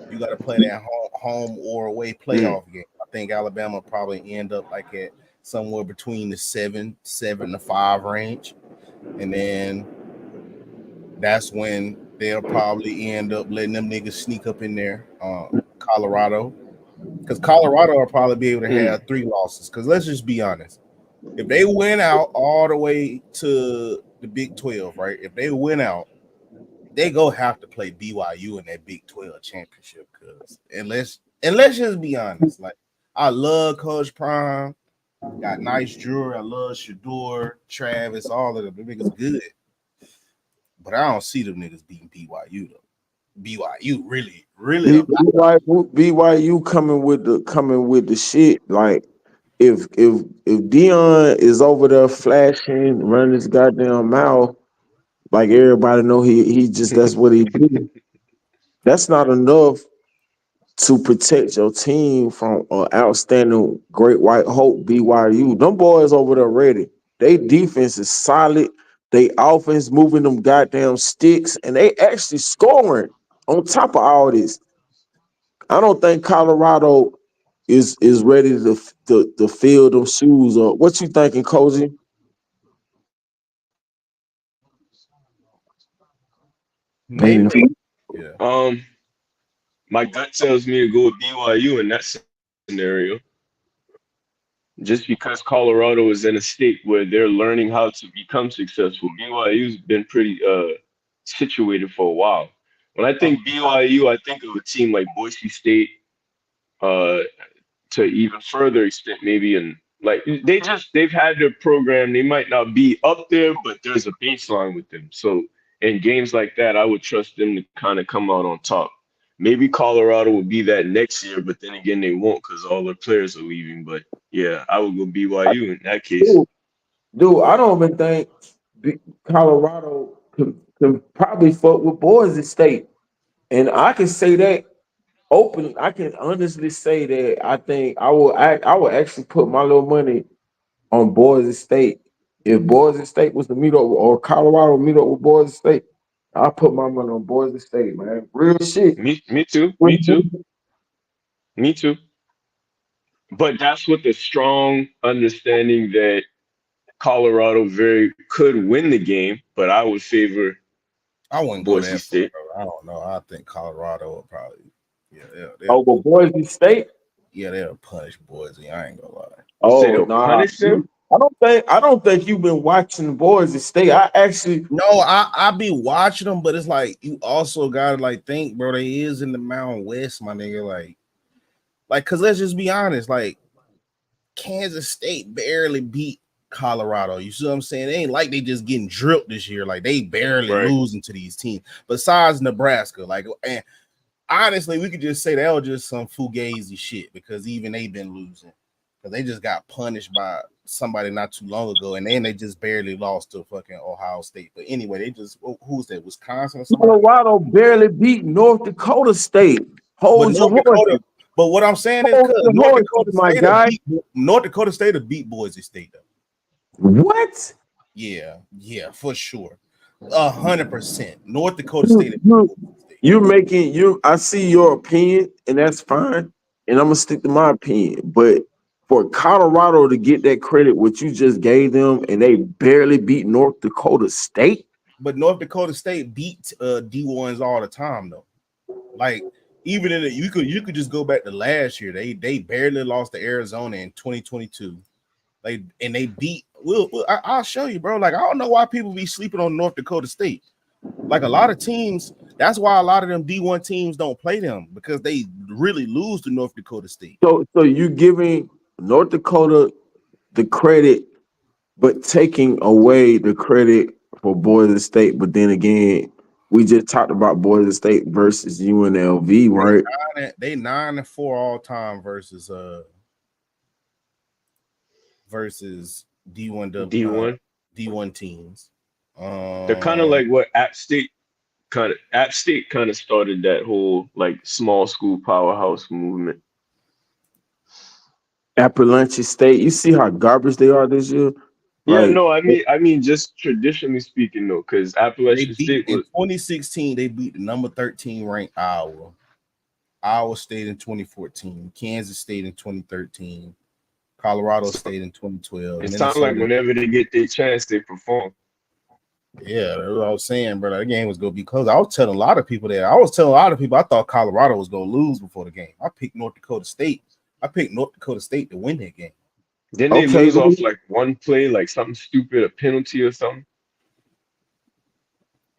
you got to play that home or away Mm. playoff game. I think Alabama probably end up like at somewhere between the 7 to 5 range, and then that's when they'll probably end up letting them niggas sneak up in there. Colorado, because Colorado will probably be able to Mm. have 3 losses. Because let's just be honest, if they win out all the way to the Big 12, right? If they win out, they go have to play BYU in that Big 12 championship. Because and let's just be honest, like I love Coach Prime, got nice jewelry. I love Shador, Travis, all of them. The niggas good, but I don't see them niggas beating BYU though. BYU really, really up. BYU coming with the shit. Like if Dion is over there flashing, running his goddamn mouth, like everybody know he just that's what he do. That's not enough to protect your team from an outstanding Great White Hope BYU. Them boys over there ready. They defense is solid. They offense moving them goddamn sticks, and they actually scoring on top of all this. I don't think Colorado is ready to fill them shoes up. What you thinking, Cozy? Maybe. Yeah. Um, my gut tells me to go with BYU in that scenario, just because Colorado is in a state where they're learning how to become successful. BYU's been pretty situated for a while. When I think BYU, I think of a team like Boise State, uh, to even further extent, maybe, and like they've had their program. They might not be up there, but there's a baseline with them. So in games like that, I would trust them to kind of come out on top. Maybe Colorado will be that next year, but then again, they won't because all their players are leaving. But yeah, I would go BYU in that case. Dude, dude, I don't even think Colorado can probably fuck with Boise State. And I can say that openly. I can honestly say that I think I will actually put my little money on Boise State. If Boise State was to meet up or Colorado meet up with Boise State, I put my money on Boise State, man. Real shit. Me too. Me too. Me too. But that's with the strong understanding that Colorado very could win the game, but I would favor I wouldn't go Boise that far, State. bro. I don't know. I think Colorado will probably, yeah, Over Boise State. they'll punish Boise. I ain't gonna lie. You say Oh they'll nah. punish them? I don't think you've been watching Boise State. I actually No, I be watching them, but it's like you also gotta like think, bro. They is in the Mountain West, my nigga. Cause let's just be honest, like Kansas State barely beat Colorado. You see what I'm saying? It ain't like they just getting drilled this year. Like they barely Right. losing to these teams. Besides Nebraska, and honestly, we could just say that was just some fugazi shit because even they been losing because they just got punished by somebody not too long ago, and then they just barely lost to fucking Ohio State. But anyway, they just who's that? Wisconsin or somebody? Colorado barely beat North Dakota State. But Hold your North Dakota. horses. But what I'm saying is, Hold cause your horses, my guy. North Dakota State to beat Boise State though. What? Yeah, for sure. 100%. North Dakota State. You're making you. I see your opinion, and that's fine. And I'm gonna stick to my opinion. But for Colorado to get that credit, what you just gave them, and they barely beat North Dakota State. But North Dakota State beat D1s all the time though. Like even in you could just go back to last year. They barely lost to Arizona in 2022. They beat. I'll show you, bro. Like I don't know why people be sleeping on North Dakota State. Like a lot of teams, that's why a lot of them D1 teams don't play them because they really lose to North Dakota State. So you giving North Dakota the credit, but taking away the credit for Boise State. But then again, we just talked about Boise State versus UNLV, right? They 9-4 all time versus D1 D1. D1 teams. They're kind of like what App State kind of started that whole like small school powerhouse movement. Appalachian State. You see how garbage they are this year? Yeah, Like, no, I mean just traditionally speaking though, because they Appalachian beat State in was 2016. They beat the number 13 ranked Iowa State in 2014, Kansas State in 2013, Colorado State in 2012, it sounds like Minnesota. whenever they get their chance, they perform. Yeah, that's what I was saying, bro. That game was gonna be close. I was telling a lot of people that. I was telling a lot of people I thought Colorado was gonna lose before the game. I picked North Dakota State. I picked North Dakota State to win that game. Didn't they okay, lose off like one play, like something stupid, a penalty or something?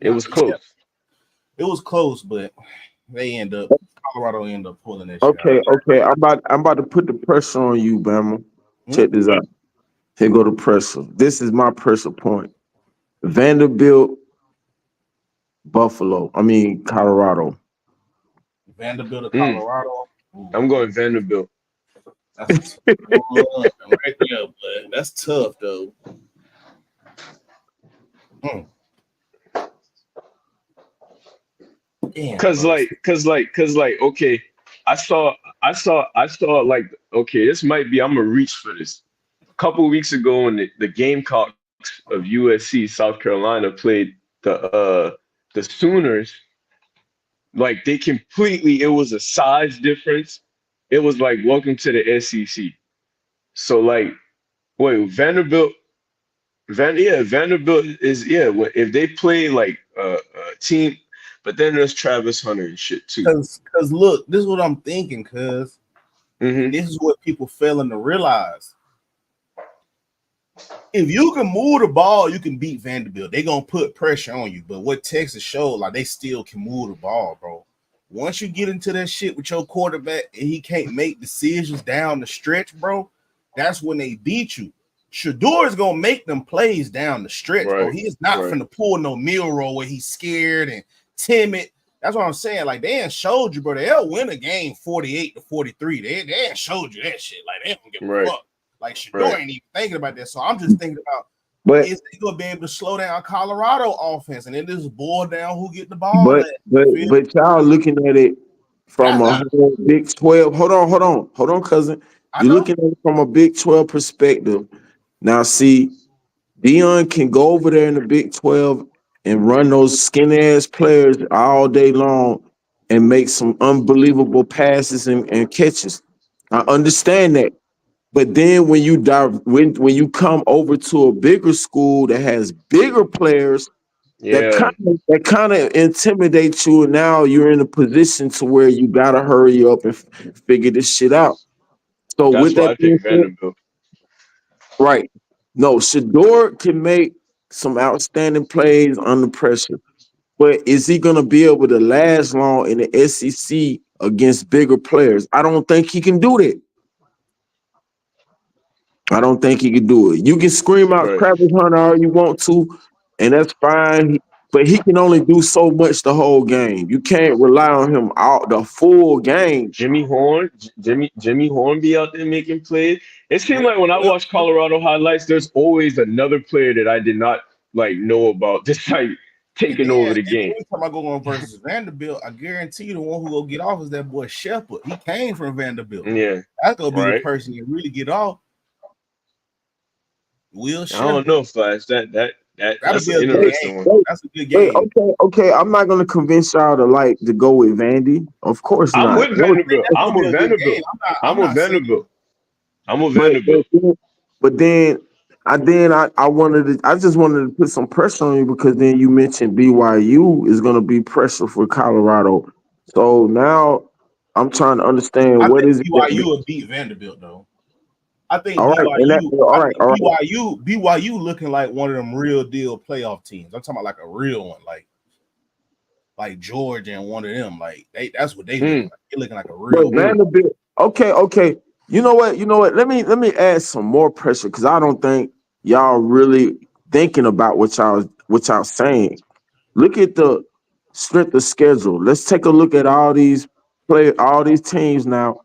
It was Yeah, close. it was close, but Colorado end up pulling that shit okay, out. okay. I'm about to put the pressure on you, Bama. Hmm? Check this out. Here go the pressure. This is my pressure point. Vanderbilt, Buffalo. I mean Colorado. Vanderbilt of Mm, Colorado. Ooh, I'm going Vanderbilt. that's a tough one right there, but that's tough though. Hmm. Damn, bro. Cause like, okay, I saw like, okay, this might be, I'm gonna reach for this. A couple of weeks ago when the Gamecocks of USC, South Carolina, played the Sooners, like they completely, it was a size difference. It was like welcome to the SEC. So like, wait, Vanderbilt is yeah. If they play like a team, But then there's Travis Hunter and shit too. Cause look, this is what I'm thinking, cause Mm-hmm. and this is what people failing to realize. If you can move the ball, you can beat Vanderbilt. They're gonna put pressure on you. But what Texas showed, like they still can move the ball, bro. Once you get into that shit with your quarterback and he can't make decisions down the stretch, bro, that's when they beat you. Shador is gonna make them plays down the stretch, bro. Right. He is not Right. finna pull no meal roll where he's scared and timid. That's what I'm saying. Like they ain't showed you, bro. They'll win a game 48-43. They ain't showed you that shit. Like they don't give a Right. fuck. Like Shador Right. ain't even thinking about that. So I'm just thinking about But is they gonna be able to slow down Colorado offense and then just boil down who get the ball but at. but You feel me? but y'all looking at it from a I whole Big 12. Hold on, cousin. You're know. looking at it from a Big 12 perspective. Now, see, Dion can go over there in the Big 12 and run those skinny ass players all day long and make some unbelievable passes and catches. I understand that. But then when you dive when you come over to a bigger school that has bigger players Yeah. that kind of intimidates you, and now you're in a position to where you gotta hurry up and figure this shit out. So That's with why that I being picked said, Vanderbilt. right? No, Shador can make some outstanding plays under pressure, but is he gonna be able to last long in the SEC against bigger players? I don't think he can do that. I don't think he can do it. You can scream out Right. Travis Hunter all you want to, and that's fine. But he can only do so much the whole game. You can't rely on him out the full game. Jimmy Horn be out there making plays. It seemed like when I Well, watch Colorado highlights, there's always another player that I did not like know about, just like and taking then over the game. every time I go on versus Vanderbilt, I guarantee you the one who will get off is that boy Shepard. He came from Vanderbilt. Yeah. That's gonna be the Right. person that really get off. Will I don't Shepard. know, Flash. That'll That's be an a good interesting game, one. bro. Wait, That's a good wait, game. okay. I'm not gonna convince y'all to go with Vandy. Of course I'm not. with No, I think Vanderbilt. that's I'm gonna be with a good game. Vanderbilt. I'm I'm with not saying Vanderbilt. I'm with but Vanderbilt. I wanted to I just wanted to put some pressure on you because then you mentioned BYU is gonna be pressure for Colorado. So now I'm trying to understand I what think is it BYU will beat Vanderbilt though. I think all right, and that BYU, all I right, think all right. BYU looking like one of them real deal playoff teams. I'm talking about like a real one, like Georgia and one of them. Like that's what they looking Mm. like. They looking like a But real one. Mm. Vanderbilt, okay. You know what? Let me add some more pressure because I don't think y'all really thinking about what y'all saying. Look at the strength of schedule. Let's take a look at all these teams now.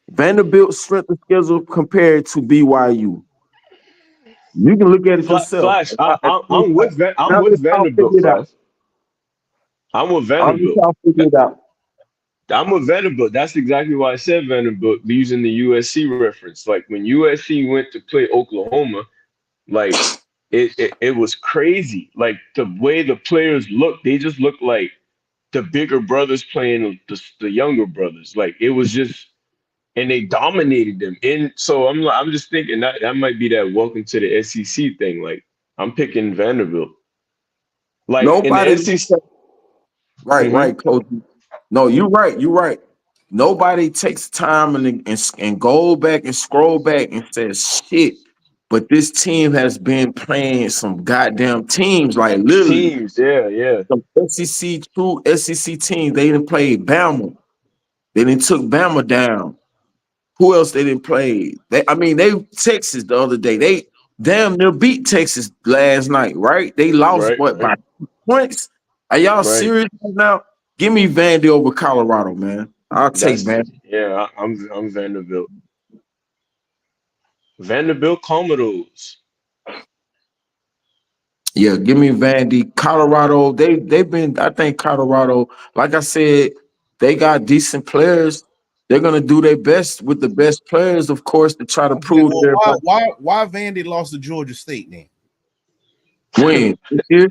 Vanderbilt's strength of schedule compared to BYU. You can look at it yourself. Flash. And I'm I'll with let y'all Vanderbilt. figure it out. Flash. I'm with I'll let Vanderbilt. y'all figure it out. I'm with Vanderbilt. That's exactly why I said Vanderbilt, using the USC reference. Like when USC went to play Oklahoma, like it was crazy. Like the way the players looked, they just looked like the bigger brothers playing the younger brothers. Like it was just, and they dominated them. And so I'm just thinking that might be that welcome to the SEC thing. Like I'm picking Vanderbilt. Like in the Nobody SEC. Hmm. right, coach. No, you're right. You're right. Nobody takes time and go back and scroll back and says shit. But this team has been playing some goddamn teams, like literally Teams, yeah, yeah. some true SEC teams. They didn't play Bama. They didn't took Bama down. Who else they didn't play? They Texas the other day. They damn near beat Texas last night, right? They lost Right, what right, by points? Are y'all right. serious right now? Give me Vandy over Colorado, man. I'll take That's Vandy. yeah. I'm Vanderbilt. Vanderbilt Commodores. Yeah, give me Vandy. Colorado, they've been. I think Colorado, like I said, they got decent players. They're gonna do their best with the best players, of course, to try to Okay, prove to well, everybody why Vandy lost to Georgia State then? win. This year.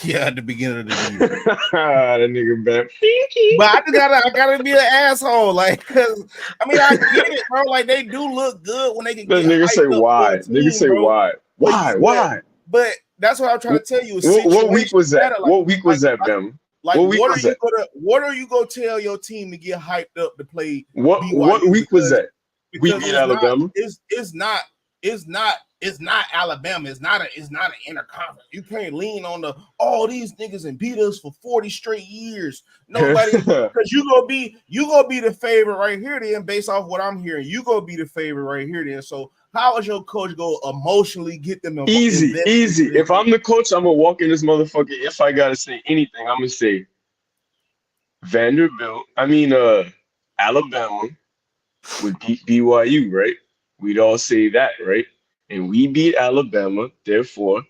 Yeah, at the beginning of the year. That nigga back. But I gotta be an asshole, like, cause I get it, bro. Like they do look good when they can That get nigga say hyped up for a why? Nigga team, say bro. why? But Why? Why? but that's what I'm trying to tell you. What week Situations was that? matter. What week Like was that, Bam? Like, What week was that? what are you gonna tell your team to get hyped up to play What BYU? week was that? We beat It's not Alabama. it's not Alabama. It's not an interconference. You can't lean on these niggas and beat us for 40 straight years. Nobody, because you gonna be the favorite right here then, based off what I'm hearing. You gonna be the favorite right here then. So how is your coach go emotionally get them Easy, invested easy. in If I'm the coach, I'm gonna walk in this motherfucker. If I gotta say anything, I'm gonna say Vanderbilt. Alabama would beat BYU, right? We'd all say that, right? And we beat Alabama, therefore,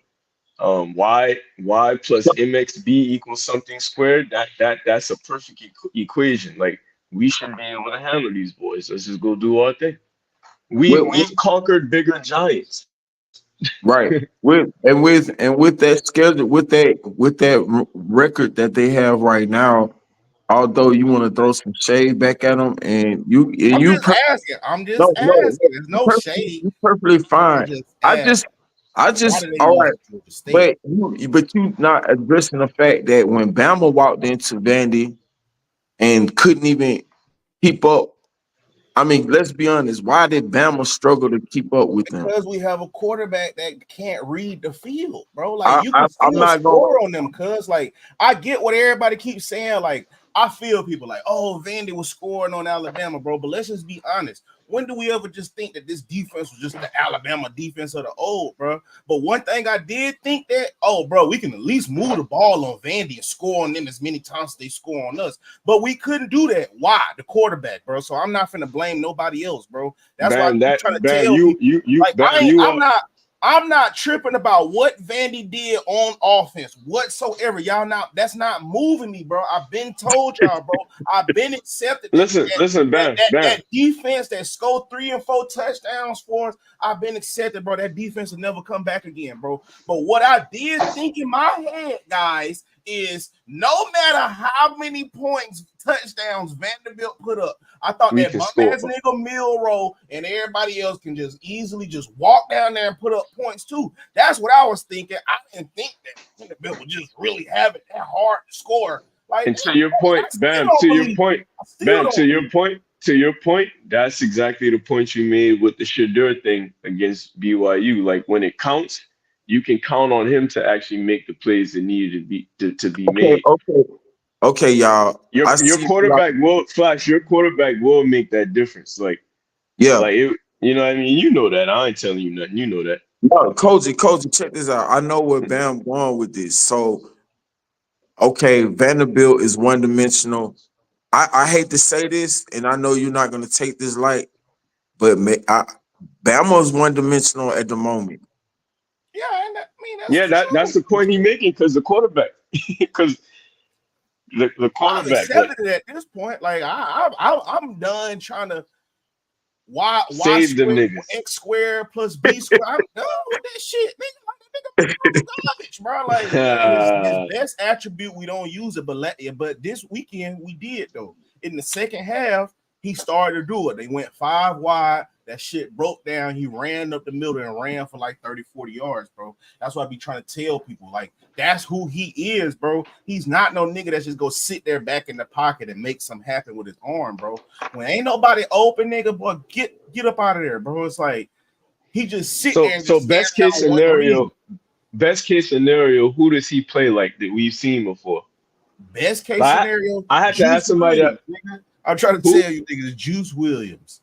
y plus mxb equals something squared. That's a perfect equation. Like we should be able to handle these boys. Let's just go do our thing. With, We've conquered bigger giants. right. With that schedule, with that record that they have right now, although you want to throw some shade back at them, and I'm you just asking. I'm just no, no, asking. no, There's no shade. you perfectly I'm fine. just I asking. just, I Why just, do they all lose right. to Georgia State? But you not addressing the fact that when Bama walked into Vandy and couldn't even keep up. I mean, let's be honest. Why did Bama struggle to keep up with them? Because we have a quarterback that can't read the field, bro. Like you can I'm still not going. score on them, cuz like I get what everybody keeps saying. Like I feel people like, oh, Vandy was scoring on Alabama, bro. But let's just be honest. When do we ever just think that this defense was just the Alabama defense of the old, bro? But one thing I did think that, oh, bro, we can at least move the ball on Vandy and score on them as many times as they score on us. But we couldn't do that. Why? The quarterback, bro. So I'm not finna blame nobody else, bro. That's why I Bam, keep trying to Bam, tell people. Like Bam, you are. I'm not tripping about what Vandy did on offense whatsoever. Y'all not that's not moving me, bro. I've been told y'all, bro. I've been accepted that Listen, Bam, Bam. that defense that scored 3 and 4 touchdowns for us. I've been accepted, bro. That defense will never come back again, bro. But what I did think in my head, guys, is no matter how many points, touchdowns Vanderbilt put up, I thought We that can bum score. ass nigga Milrow and everybody else can just easily just walk down there and put up points too. That's what I was thinking. I didn't think that Vanderbilt would just really have it that hard to score. Like, And to your point, I still Bam, don't to your believe it. point, I still Bam, don't believe it. to your point, that's exactly the point you made with the Shadur thing against BYU. Like when it counts, you can count on him to actually make the plays that needed to be Okay, made. okay, okay, y'all. I Your see. quarterback will Flash, your quarterback will make that difference. Yeah. You know what I mean? You know that. I ain't telling you nothing. You know that. No, Koji, check this out. I know where Bam going with this. So, okay, Vanderbilt is one dimensional. I hate to say this, and I know you're not going to take this light, but Bama's one dimensional at the moment. Yeah, and I mean that's Yeah, that's true. the point he making because the quarterback. Because the I've quarterback, like accepted it at this point. Like I'm done trying to y save them squared niggas. x squared plus b squared. I'm done with that shit. Nigga, like that nigga garbage, bro. Like his best attribute, we don't use it, but this weekend we did though. In the second half, he started to do it. They went 5 wide. That shit broke down. He ran up the middle and ran for like 30, 40 yards, bro. That's what I be trying to tell people. Like, that's who he is, bro. He's not no nigga that's just go sit there back in the pocket and make something happen with his arm, bro. When ain't nobody open, nigga, boy, get up out of there, bro. It's like he just sit there and So just stand there on one read. best case scenario, who does he play like that we've seen before? Best case Like scenario, I had to Juice ask somebody that Williams, nigga. I'm trying to who tell you, niggas, Juice Williams.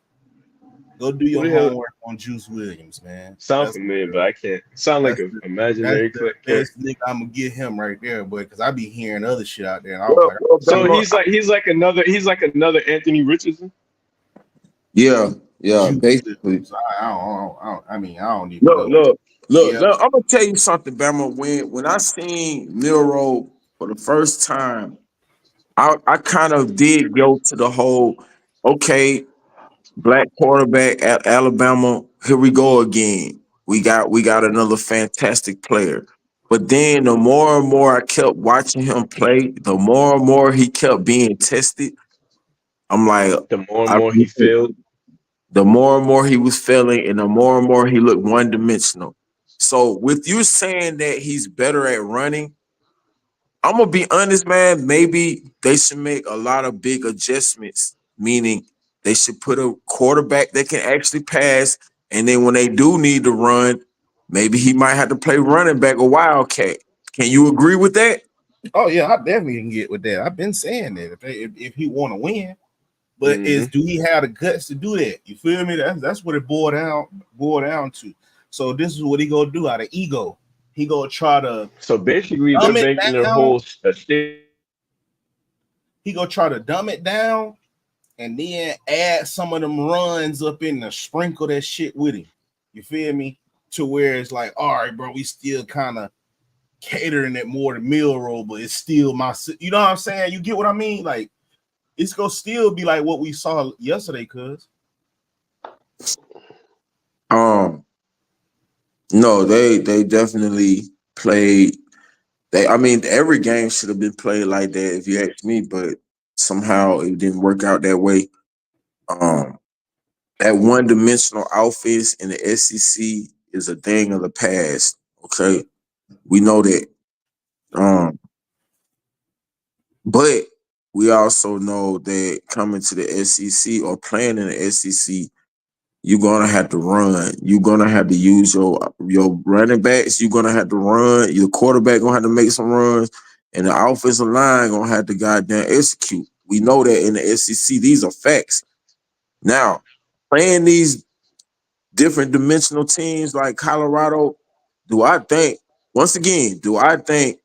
Go do who your the hell homework on Juice Williams, man. sound familiar, but I can't sound like an That's imaginary the character. best nigga I'm gonna get him right there, boy. Because I be hearing other shit out there, and I was Well, like, well, So Bama, he's like another Anthony Richardson. yeah, yeah, Juice basically. Williams. I mean, I don't even Look, know. look, look, Yeah, look. I'm gonna tell you something, Bama. When I seen Milrow for the first time, I kind of did go to the whole, okay, black quarterback at Alabama. Here we go again. We got another fantastic player. But then the more and more I kept watching him play, the more and more he kept being tested. I'm like, The more and I more he failed, the more and more he was failing, and the more and more he looked one dimensional. So with you saying that he's better at running, I'm gonna be honest, man. Maybe they should make a lot of big adjustments, meaning they should put a quarterback that can actually pass, and then when they do need to run, maybe he might have to play running back or wildcat. Can you agree with that? Oh yeah, I definitely can get with that. I've been saying that if he want to win, but Hmm. is do he have the guts to do that? You feel me? That's what it boiled down to. So this is what he gonna do out of ego. He gonna try to So basically, they're dumb it making their down. whole state. He gonna try to dumb it down and then add some of them runs up in the sprinkle that shit with him. You feel me? To where it's like, all right, bro, we still kind of catering it more to meal roll, but it's still you know what I'm saying? You get what I mean? Like it's gonna still be like what we saw yesterday, cuz. Um, no, they definitely played. I mean, every game should have been played like that if you ask me, but somehow it didn't work out that way. Um, that one dimensional offense in the SEC is a thing of the past. Okay, we know that. Um, but we also know that coming to the SEC or playing in the SEC, you're gonna have to run. You're gonna have to use your running backs. You're gonna have to run. Your quarterback gonna have to make some runs, and the offensive line gonna have to goddamn execute. We know that in the SEC. These are facts. Now, playing these different dimensional teams like Colorado, do I think once again, do I think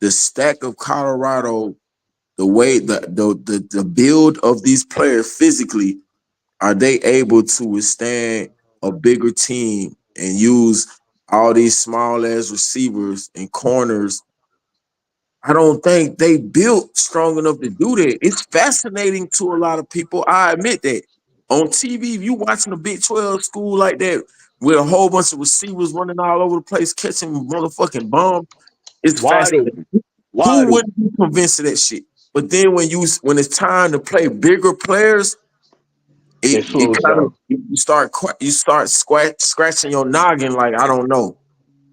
the stack of Colorado, the way the build of these players physically, are they able to withstand a bigger team and use all these small ass receivers and corners? I don't think they built strong enough to do that. It's fascinating to a lot of people. I admit that. On TV, if you watching a Big 12 school like that with a whole bunch of receivers running all over the place, catching motherfucking bombs, it's Wide fascinating. open, Who wide open. wouldn't be convinced of that shit? But then when it's time to play bigger players, It it slows kind of down. you start scratching your noggin like I don't know.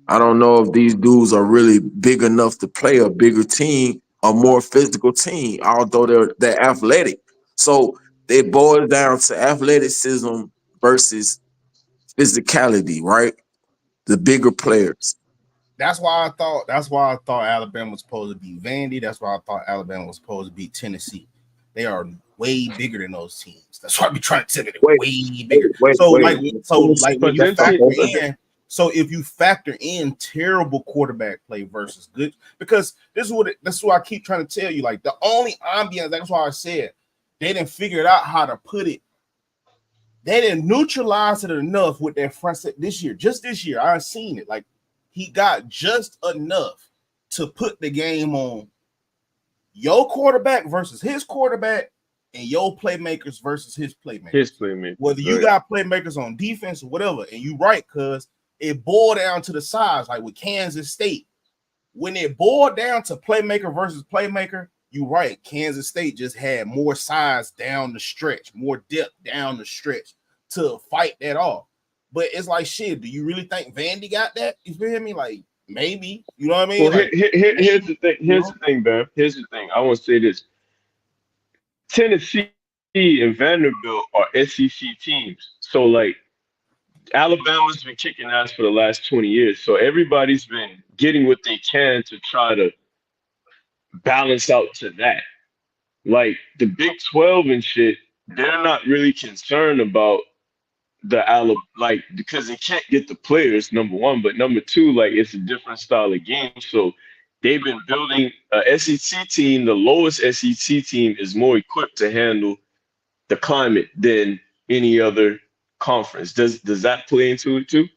I don't know if these dudes are really big enough to play a bigger team, a more physical team, although they're athletic. So it boils down to athleticism versus physicality, right? The bigger players. That's why I thought Alabama was supposed to beat Vandy. That's why I thought Alabama was supposed to beat Tennessee. They are way bigger than those teams. That's why I be trying to tell you they're Wait, way bigger. wait, wait, So wait. like so Tennessee like when But you got then, the factor best. in so if you factor in terrible quarterback play versus good, because this is what I keep trying to tell you. Like the only ambiance, that's why I said they didn't figure it out how to put it. They didn't neutralize it enough with their front set this year. Just this year, I've seen it. Like he got just enough to put the game on your quarterback versus his quarterback and your playmakers versus his his playmakers. playmakers, Whether you right? got playmakers on defense or whatever, and you right, cuz it boiled down to the size, like with Kansas State. When it boiled down to playmaker versus playmaker, you right. Kansas State just had more size down the stretch, more depth down the stretch to fight that off. But it's like shit. Do you really think Vandy got that? You feel me? Like maybe. You know what I Well, mean? Like here's maybe. the thing. You Here's know? the thing, man. Here's the thing. I want to say this: Tennessee and Vanderbilt are SEC teams. So, like, Alabama's been kicking ass for the last 20 years. So everybody's been getting what they can to try to balance out to that. Like the Big 12 and shit, they're not really concerned about the Alabama, like because they can't get the players, number one, but number two, like it's a different style of game. So they've been building a SEC team. The lowest SEC team is more equipped to handle the climate than any other conference. Does that play into it too?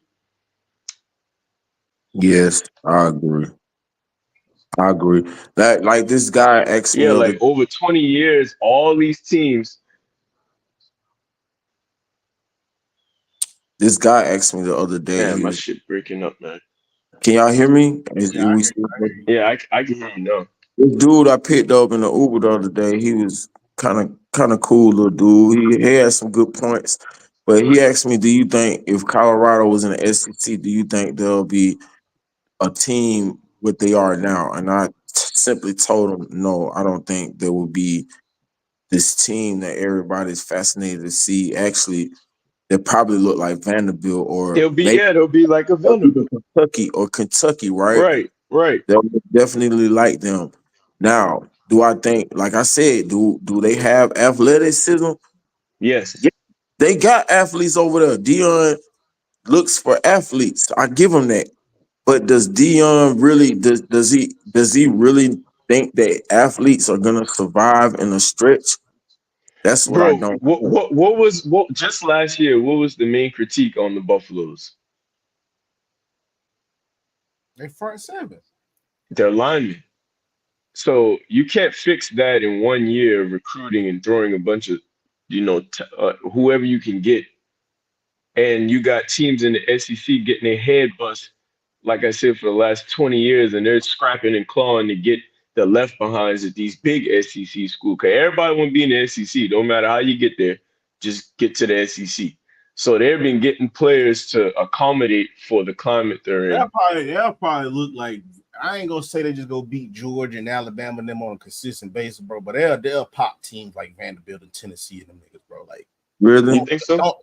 Yes, I agree. I agree. That like this guy asked me Yeah, the other like over 20 years, all these teams. this guy asked me the other day. Man, He my was, shit breaking up, man. can y'all hear me? Yeah, I hear you. Yeah, I can hear you now. This dude I picked up in the Uber the other day, he was kind of cool little dude. He had some good points. But he asked me, do you think if Colorado was in the SEC, do you think there'll be a team what they are now? And I simply told him, no, I don't think there will be this team that everybody's fascinated to see. Actually, they probably look like Vanderbilt or maybe They'll be like a even Vanderbilt. Kentucky, right? Right, right. They'll definitely like them. Now, do I think, like I said, do they have athleticism? Yes. Yeah, they got athletes over there. Dion looks for athletes. I give him that. But does Dion really does he really think that athletes are gonna survive in a stretch? That's what I Bro, don't know. what was what just last year, what was the main critique on the Buffaloes? They front seven. Their linemen. So you can't fix that in 1 year of recruiting and throwing a bunch of, whoever you can get. And you got teams in the SEC getting their head bust, like I said, for the last 20 years, and they're scrapping and clawing to get the left behinds at these big SEC schools. Because everybody want to be in the SEC. Don't matter how you get there, just get to the SEC. So they've been getting players to accommodate for the climate they're in. They'll probably look like, I ain't gonna say they just go beat Georgia and Alabama and them on a consistent basis, bro. But they'll pop teams like Vanderbilt and Tennessee and them niggas, bro. Like, You Really? think so?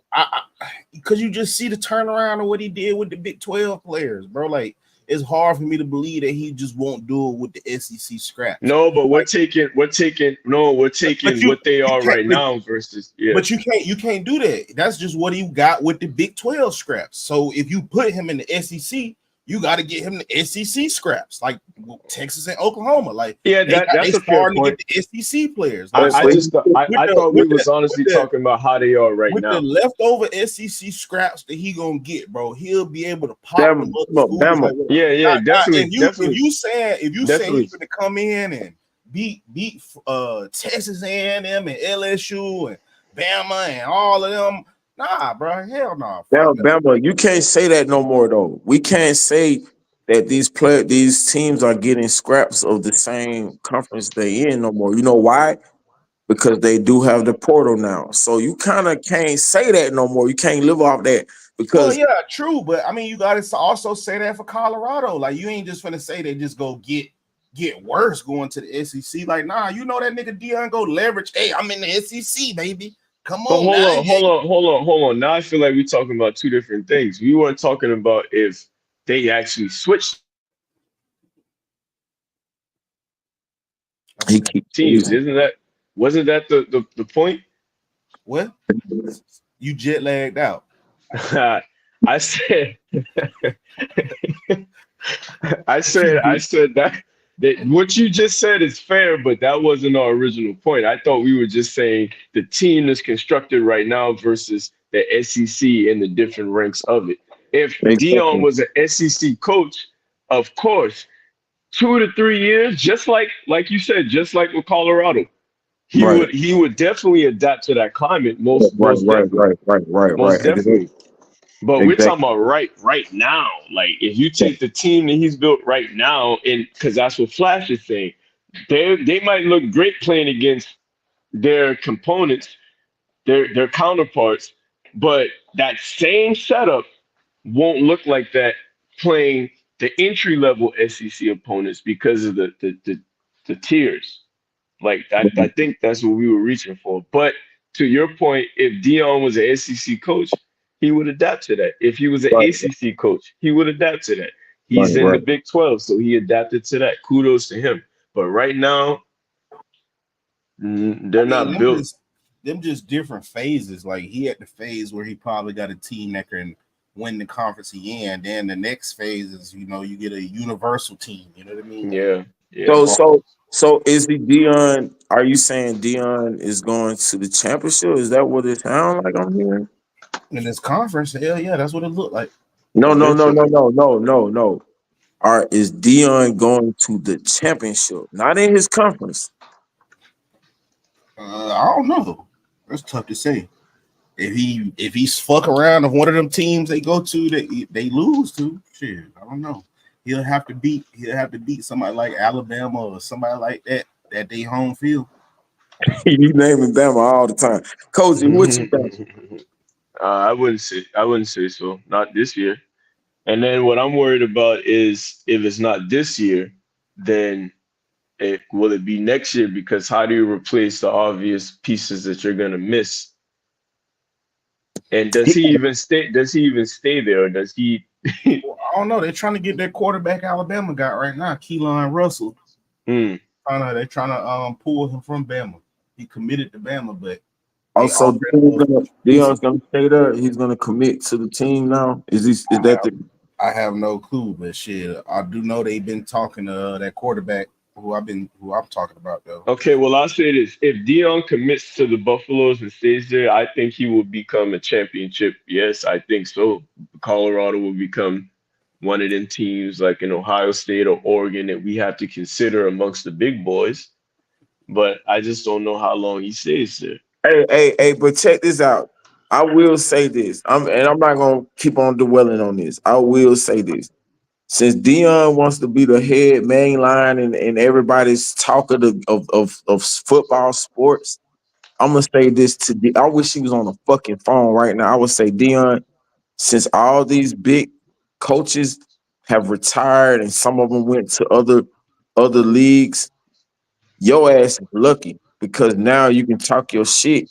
because you just see the turnaround of what he did with the Big 12 players, bro. Like, it's hard for me to believe that he just won't do it with the SEC scraps. No, but Like, we're but taking what they you are can't, right now versus yeah. but you can't do that. That's just what he got with the Big 12 scraps. So if you put him in the SEC, you got to get him the SEC scraps, like Texas and Oklahoma. Like Yeah, they that's a fair starting to point. get the SEC players. I, Like, So I so so he just thought I, with I the thought we with was the with honestly the talking about how they are right with the now. leftover SEC scraps that he gonna get, bro, he'll be able to pop Bama, them other Bama, schools. Bama. Like, Yeah, now, yeah, if definitely, definitely, you saying he's definitely. gonna come in and beat Texas A&M and LSU and Bama and all of them, nah, bro, hell nah, fuck that. Bama, you can't say that no more though. We can't say that these teams are getting scraps of the same conference they in no more. You know why? Because they do have the portal now. So you kind of can't say that no more. You can't live off that Well, because yeah, true, but I mean, you got to also say that for Colorado. Like, you ain't just gonna say they just go get worse going to the SEC. Like, nah, you know that nigga Dion go leverage. Hey, I'm in the SEC, baby. Come But on now. hold on. Now I feel like we're talking about two different things. We weren't talking about if they actually switched he keeps teams. losing. Wasn't that the point? What? You jet lagged out. I said I said that what you just said is fair, but that wasn't our original point. I thought we were just saying the team that's constructed right now versus the SEC and the different ranks of it. If Dion Exactly. was an SEC coach, of course, 2 to 3 years, just like you said, just like with Colorado, he Right. would he would definitely adapt to that climate. Right. Most definitely, Right. most definitely. But we're talking Exactly. about right now. Like if you take the team that he's built right now, and because that's what Flash is saying, they might look great playing against their components, their counterparts, but that same setup won't look like that playing the entry level SEC opponents because of the tiers. Like I think that's what we were reaching for. But to your point, if Dion was an SEC coach, he would adapt to that. If he was an Right. ACC coach, he would adapt to that. Right. He's in the Right. Big 12, so he adapted to that. Kudos to him. But right now, I they're mean, not built. them just different phases. Like, he at the phase where he probably got a team that can win the conference he in. Then the next phase is, you get a universal team. You know what I mean? Like, Yeah, yeah. So bro, so so is the Dion? Are you saying Dion is going to the championship? Is that what it sounds like I'm hearing? in this conference, hell yeah, that's what it looked like. No, I no, think no, so. no, no, no, no, no. Is Dion going to the championship? Not in his conference. I don't know. That's tough to say. If he's fuck around of one of them teams they go to that they lose to, shit, I don't know. He'll have to beat somebody like Alabama or somebody like that they home field. You naming Bama all the time. Cozy, what you think? I wouldn't say so. Not this year. And then what I'm worried about is if it's not this year, then Will it be next year? Because how do you replace the obvious pieces that you're gonna miss? And does he even stay? Does he even stay there, or does he? Well, I don't know. They're trying to get their quarterback Alabama got right now, Keelan Russell. Hmm. They're trying to pull him from Bama. He committed to Bama, but they Also, already Dion's gonna stay there. He's gonna commit to the team now. Is he? Is I that have the? I have no clue, but shit, I do know they've been talking to that quarterback who I'm talking about though. Okay, well, I'll say this. If Dion commits to the Buffaloes and stays there, I think he will become a championship. Yes, I think so. Colorado will become one of them teams like in Ohio State or Oregon that we have to consider amongst the big boys. But I just don't know how long he stays there. Hey! But check this out. I will say this. I'm not gonna keep on dwelling on this. I will say this. Since Dion wants to be the head main line and everybody's talk of football sports, I'm gonna say this to I wish he was on the fucking phone right now. I would say, Dion, since all these big coaches have retired and some of them went to other leagues, your ass is lucky because now you can talk your shit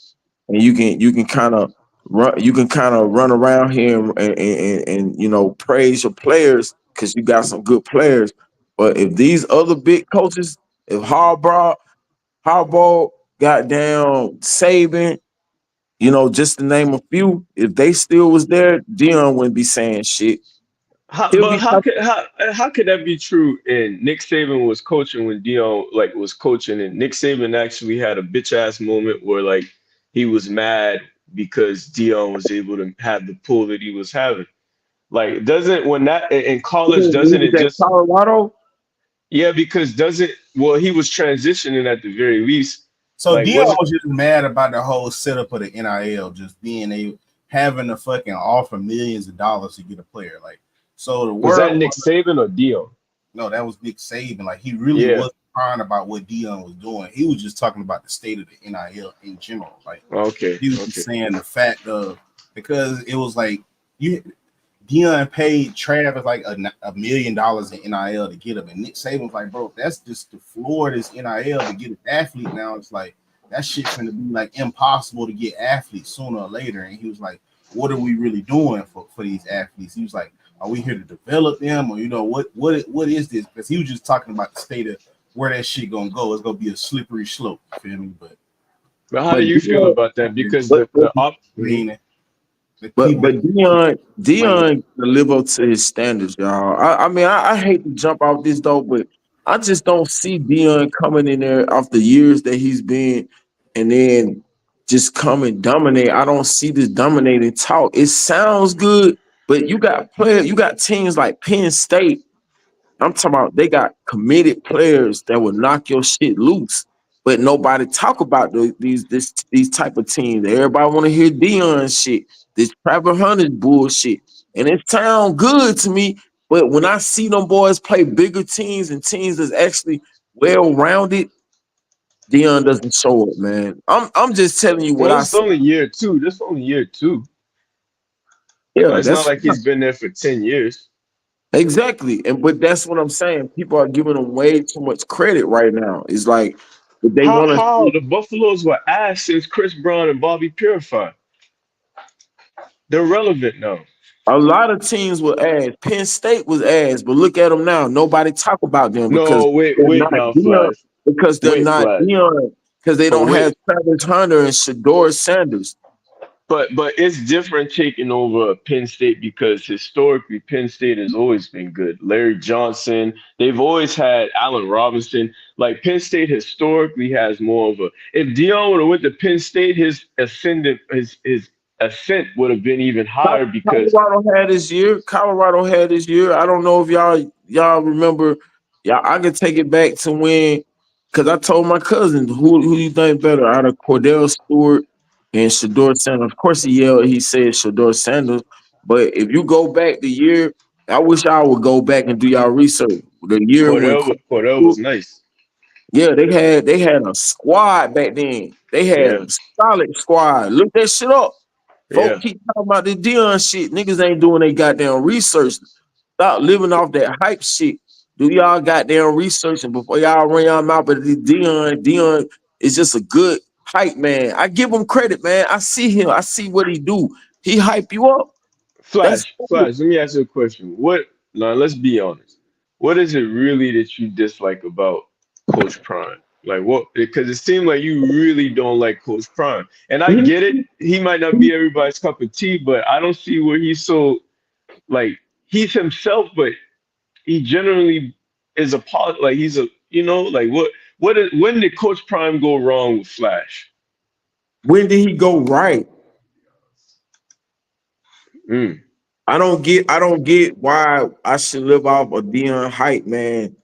and you can kind of run around here and praise your players because you got some good players. But if these other big coaches, if Harbaugh, goddamn Saban, just to name a few, if they still was there, Dion wouldn't be saying shit. How, He'll but be talking. how could that be true? And Nick Saban was coaching when Dion like was coaching, and Nick Saban actually had a bitch ass moment where like he was mad because Dion was able to have the pull that he was having. Like doesn't when that in college When he doesn't was it at just Colorado, yeah because doesn't well he was transitioning at the very least. So Like Dion wasn't was just mad about the whole setup of the NIL, just being having to fucking offer millions of dollars to get a player. Like, so the was that word Nick was Saban or Dion? no, that was Nick Saban. Like, he really Yeah. wasn't crying about what Dion was doing. He was just talking about the state of the NIL in general. Like, Okay. he was just Okay. saying the fact of because it was like you Dion paid Travis like $1 million in NIL to get him, and Nick Saban was like, "Bro, that's just the floor of this NIL to get an athlete now. It's like that shit's gonna be like impossible to get athletes sooner or later." And he was like, "What are we really doing for these athletes?" He was like, "Are we here to develop them, or what is this?" Because he was just talking about the state of where that shit gonna go. It's gonna be a slippery slope. You feel me? But how do but you feel Dion, about that? Because but the op. I mean, the But people but Dion explain. Dion to live up to his standards, y'all. I mean I hate to jump off this though, but I just don't see Dion coming in there after years that he's been and then just come and dominate. I don't see this dominating talk. It sounds good, but you got teams like Penn State. I'm talking about they got committed players that will knock your shit loose. But nobody talk about these type of teams. Everybody want to hear Dion shit, this Trevor Hunter's bullshit, and it sound good to me. But when I see them boys play bigger teams and teams that's actually well rounded, Dion doesn't show up, man. I'm just telling you what Well, I it's see. only year two. This only year two. Yeah, It's not that's like he's been there for 10 years. exactly. And but that's what I'm saying. People are giving them way too much credit right now. It's like they How want how to. the Buffaloes were ass since Chris Brown and Bobby Purify. They're relevant now. A lot of teams were ass. Penn State was ass, but look at them now. Nobody talk about them because No, wait, they're wait not now, Dion. Flash. Because they're Wait, not Flash. Dion. Because they But don't wait, have Travis Hunter and Shador Sanders. but it's different taking over Penn State because historically Penn State has always been good. Larry Johnson, they've always had Allen Robinson. Like Penn State historically has more of a. If Dion would have went to Penn State, his ascent would have been even higher because Colorado had this year. Colorado had this year. I don't know if y'all remember. Y'all, I can take it back to when, because I told my cousin, who you think better out of Cordell Stewart and Shador Sanders? Of course, he said Shador Sanders. But if you go back the year, I wish I would go back and do y'all research. The year when Cordell was nice. yeah, they had a squad back then. They had Yeah, a solid squad. Look that shit up. Folk yeah. keep talking about the Dion shit. Niggas ain't doing their goddamn research. Stop living off that hype shit. Do y'all goddamn research and before y'all run y'all mouth. But Dion is just a good hype man. I give him credit, man. I see him. I see what he do. He hype you up. That's cool. Flash, let me ask you a question. What now let's be honest. What is it really that you dislike about Coach Prime? Like what because it seemed like you really don't like Coach Prime. And I He- get it, he might not be everybody's cup of tea, but I don't see where he's so like he's himself, but he generally is a part like he's a like when did Coach Prime go wrong with Flash? when did he go right? Mm. I don't get why I should live off a Dion hype, man,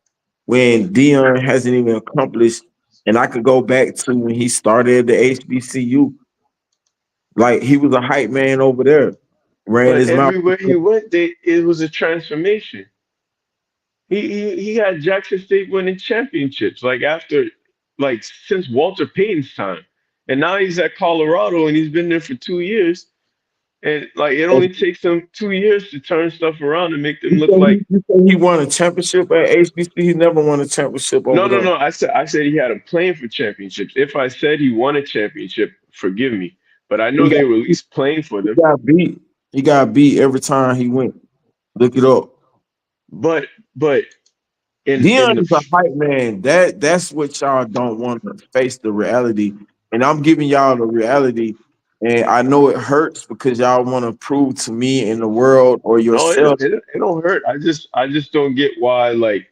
when Dion hasn't even accomplished. And I could go back to when he started at the HBCU. Like he was a hype man over there. Ran But his mouth. everywhere he went, it was a transformation. He had Jackson State winning championships like after like since Walter Payton's time, and now he's at Colorado and he's been there for 2 years. And like it only takes them 2 years to turn stuff around and make them look like You say he won a championship at HBC. He never won a championship no over no there. no. I said he had him playing for championships. If I said he won a championship, forgive me, but I He know got they were at least playing for he them. got beat. He got beat every time he went. Look it up. But in Dion the is a hype man. That's what y'all don't want to face the reality. And I'm giving y'all the reality. And I know it hurts because y'all want to prove to me in the world or no, yourself. it don't hurt. I just don't get why like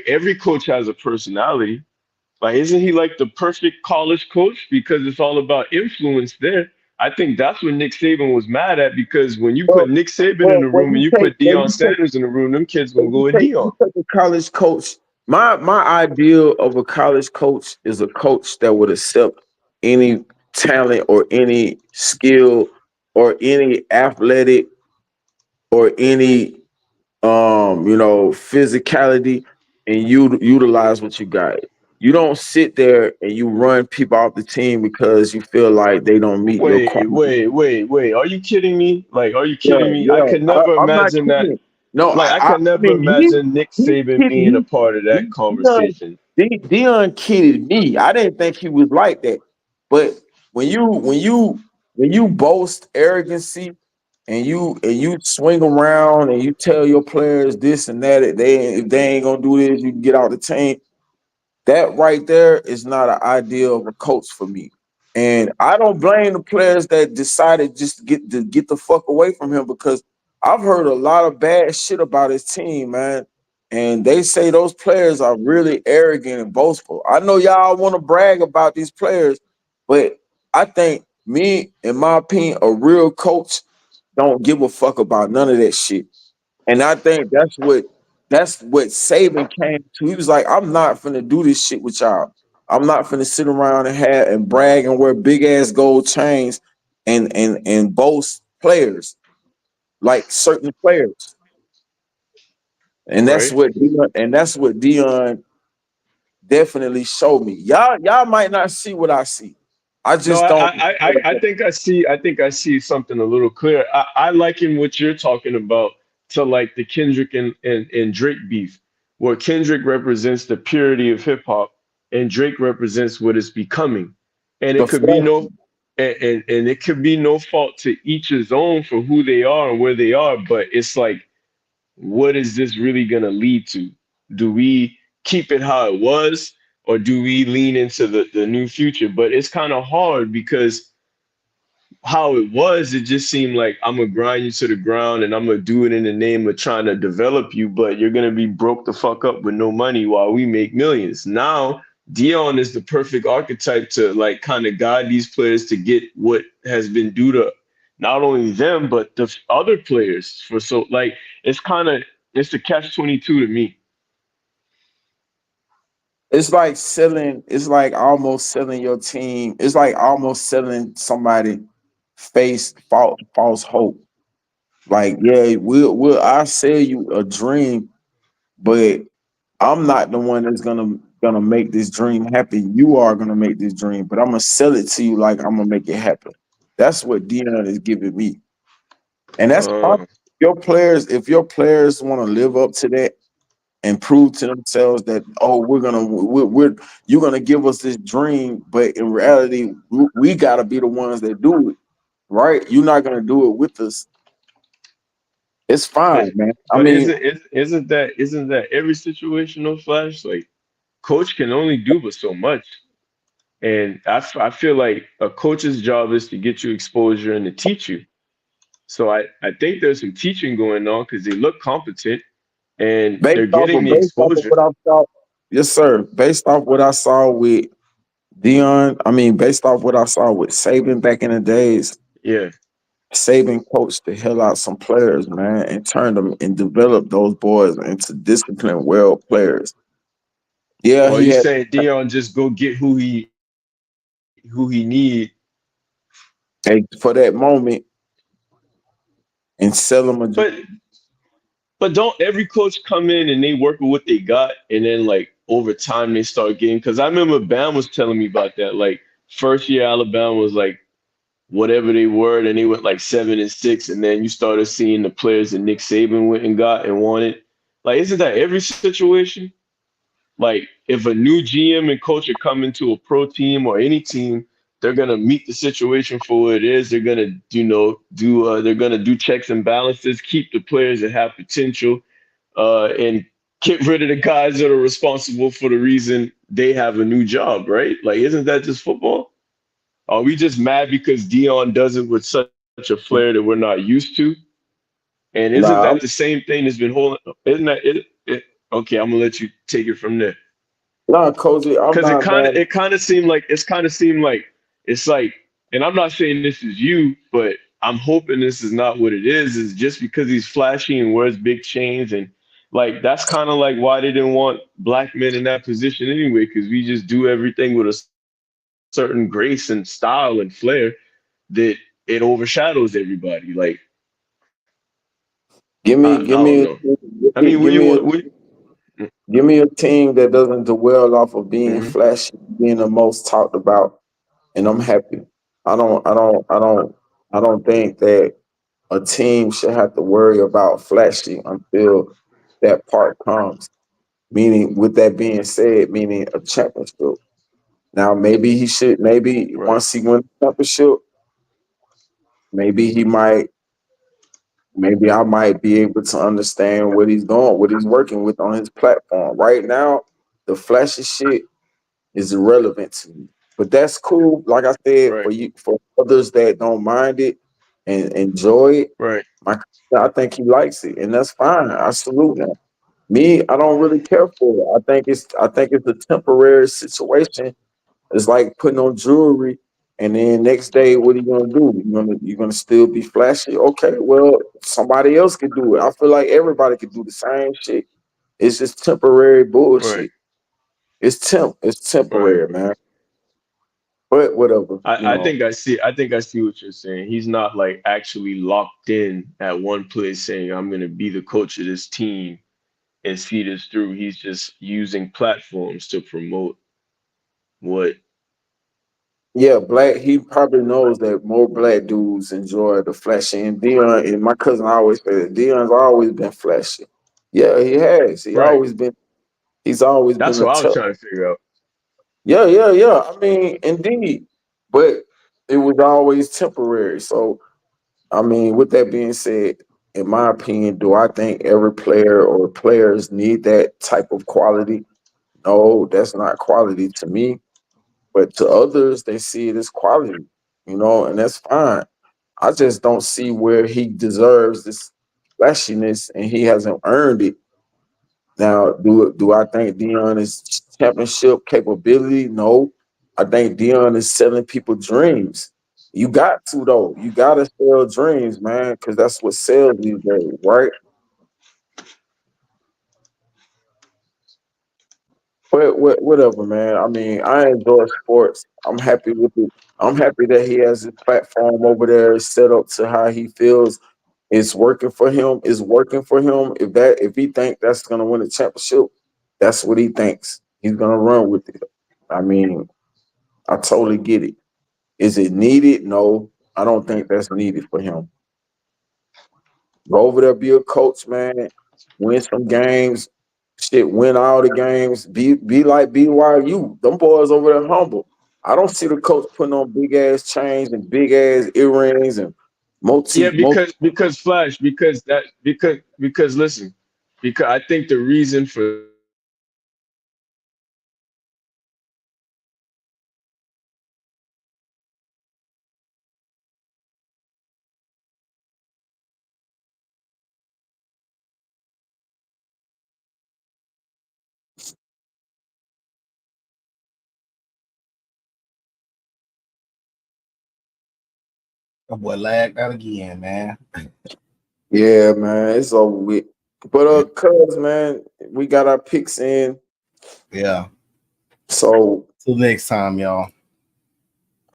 every coach has a personality. Like, isn't he like the perfect college coach because it's all about influence there? I think that's what Nick Saban was mad at because when you Well, put Nick Saban in well, the room and you put Deion Sanders in the room, them kids gonna when go with you Deion. take a college coach, my ideal of a college coach is a coach that would accept any talent or any skill or any athletic or any physicality, and you utilize what you got. You don't sit there and you run people off the team because you feel like they don't meet your quality. Wait. Are you kidding me? Like, are you Yeah, kidding me? I yeah. could never I'm not imagine that. kidding. No, Like, I I could never mean imagine Nick he Saban kidded being a part of that Dion, conversation. Dion kidded me. I didn't think he was like that. But when you boast arrogancy and you swing around and you tell your players this and that, if they ain't gonna do this, you can get out the team. That right there is not an ideal of a coach for me. And I don't blame the players that decided just to get the fuck away from him because I've heard a lot of bad shit about his team, man. And they say those players are really arrogant and boastful. I know y'all want to brag about these players, but I think me, in my opinion, a real coach don't give a fuck about none of that shit. And I think that's what Saban came to. He was like, I'm not finna do this shit with y'all. I'm not finna sit around and have and brag and wear big ass gold chains and boast players like certain players. And that's Right? what Dion definitely showed me. Y'all might not see what I see. I No, just don't. I think I see something a little clear. I liken what you're talking about to like the Kendrick and Drake beef, where Kendrick represents the purity of hip hop and Drake represents what it's becoming. And The it could be fact, and it could be no fault to each his own for who they are and where they are, but it's like what is this really going to lead to? Do we keep it how it was or do we lean into the new future? But it's kind of hard because how it was, it just seemed like I'm gonna grind you to the ground and I'm gonna do it in the name of trying to develop you, but you're gonna be broke the fuck up with no money while we make millions. Now, Dion is the perfect archetype to like kind of guide these players to get what has been due to not only them but the other players for so like it's kind of it's the catch 22 to me. it's like selling. It's like almost selling your team. It's like almost selling somebody false hope. Like, yeah, we'll I sell you a dream, but I'm not the one that's gonna make this dream happen. You are gonna make this dream, but I'm gonna sell it to you like I'm gonna make it happen. That's what Dion is giving me, and that's fine. Uh, Your players, if your players want to live up to that, and prove to themselves that, oh, we're you're gonna give us this dream, but in reality, we gotta be the ones that do it, right? You're not gonna do it with us. It's But fine, man. I but mean, isn't that every situational flash? Like coach can only do but so much. And I feel like a coach's job is to get you exposure and to teach you. So I think there's some teaching going on because they look competent and they're getting the based off of exposure. what I saw, yes, sir. Based off what I saw with Dion, I mean, based off what I saw with Saban back in the days, Yeah. Saban coached the hell out some players, man, and turned them and developed those boys into disciplined, well players. Yeah, Or he you had saying Dion just go get who he need. for that moment and sell them a But but don't every coach come in and they work with what they got and then like over time they start getting because I remember Bam was telling me about that. Like first year Alabama was like whatever they were, and they went like 7-6, and then you started seeing the players that Nick Saban went and got and wanted. Like, isn't that every situation? Like, if a new GM and coach are coming to a pro team or any team, they're gonna meet the situation for what it is. They're gonna, they're gonna do checks and balances, keep the players that have potential, and get rid of the guys that are responsible for the reason they have a new job, right? Like, isn't that just football? Are we just mad because Dion does it with such a flair that we're not used to? And isn't that the nah, same thing that's been holding? Isn't that it? Okay, I'm gonna let you take it from there. nah, Cozy, I'm Because not mad. it kind of seemed like it's like, and I'm not saying this is you, but I'm hoping this is not what it is. Is just because he's flashy and wears big chains and like that's kind of like why they didn't want black men in that position anyway, because we just do everything with a certain grace and style and flair that it overshadows everybody. Like I Give don't know. me, I mean, what you want? What, give me a team that doesn't dwell off of being mm-hmm, flashy, being the most talked about, and I'm happy. I don't think that a team should have to worry about flashy until that part comes. Meaning, with that being said, meaning a championship. Now, maybe he should. Maybe right, once he wins the championship, maybe he might. Maybe I might be able to understand what he's doing, what he's working with on his platform. Right now, the flashy shit is irrelevant to me. But that's cool. Like I said, right, for others that don't mind it and enjoy it, right, my I think he likes it, and that's fine. I salute him. Me, I don't really care for it. I think it's a temporary situation. It's like putting on jewelry, and then next day, what are you gonna do? You're gonna still be flashy? Okay, well, somebody else could do it. I feel like everybody could do the same shit. It's just temporary right, bullshit. It's right. temporary, man. But whatever, I think I see. I think I see what you're saying. He's not like actually locked in at one place, saying I'm going to be the coach of this team and see this through. He's just using platforms to promote what. Yeah, black. He probably knows that more black dudes enjoy the flashy. And Dion, and my cousin always said that Dion's always been flashy. Yeah, he has. Right. He's always been That's a what I was tough. trying to figure out. Yeah, yeah, yeah. I mean, indeed, but it was always temporary. So, I mean, with that being said, in my opinion, do I think every player or players need that type of quality? No, that's not quality to me. But to others, they see it as quality, and that's fine. I just don't see where he deserves this flashiness and he hasn't earned it. Now, do I think Dion is championship capability? No. I think Dion is selling people dreams. You got to though. You gotta sell dreams, man, because that's what sells these days, right? But whatever, man. I mean, I enjoy sports. I'm happy with it. I'm happy that he has his platform over there set up to how he feels it's working for him. It's working for him. If he think that's gonna win a championship, that's what he thinks. He's gonna run with it. I mean, I totally get it. Is it needed? No, I don't think that's needed for him. Go over there, be a coach, man. Win some games. Shit, win all the games. Be like BYU. Them boys over there humble. I don't see the coach putting on big ass chains and big ass earrings and Yeah, multi. because Flash, because listen, because I think the reason for that is because That boy lagged out again, man. Yeah, man, it's over with. But cuz man, we got our picks in. Yeah. So Till next time, y'all.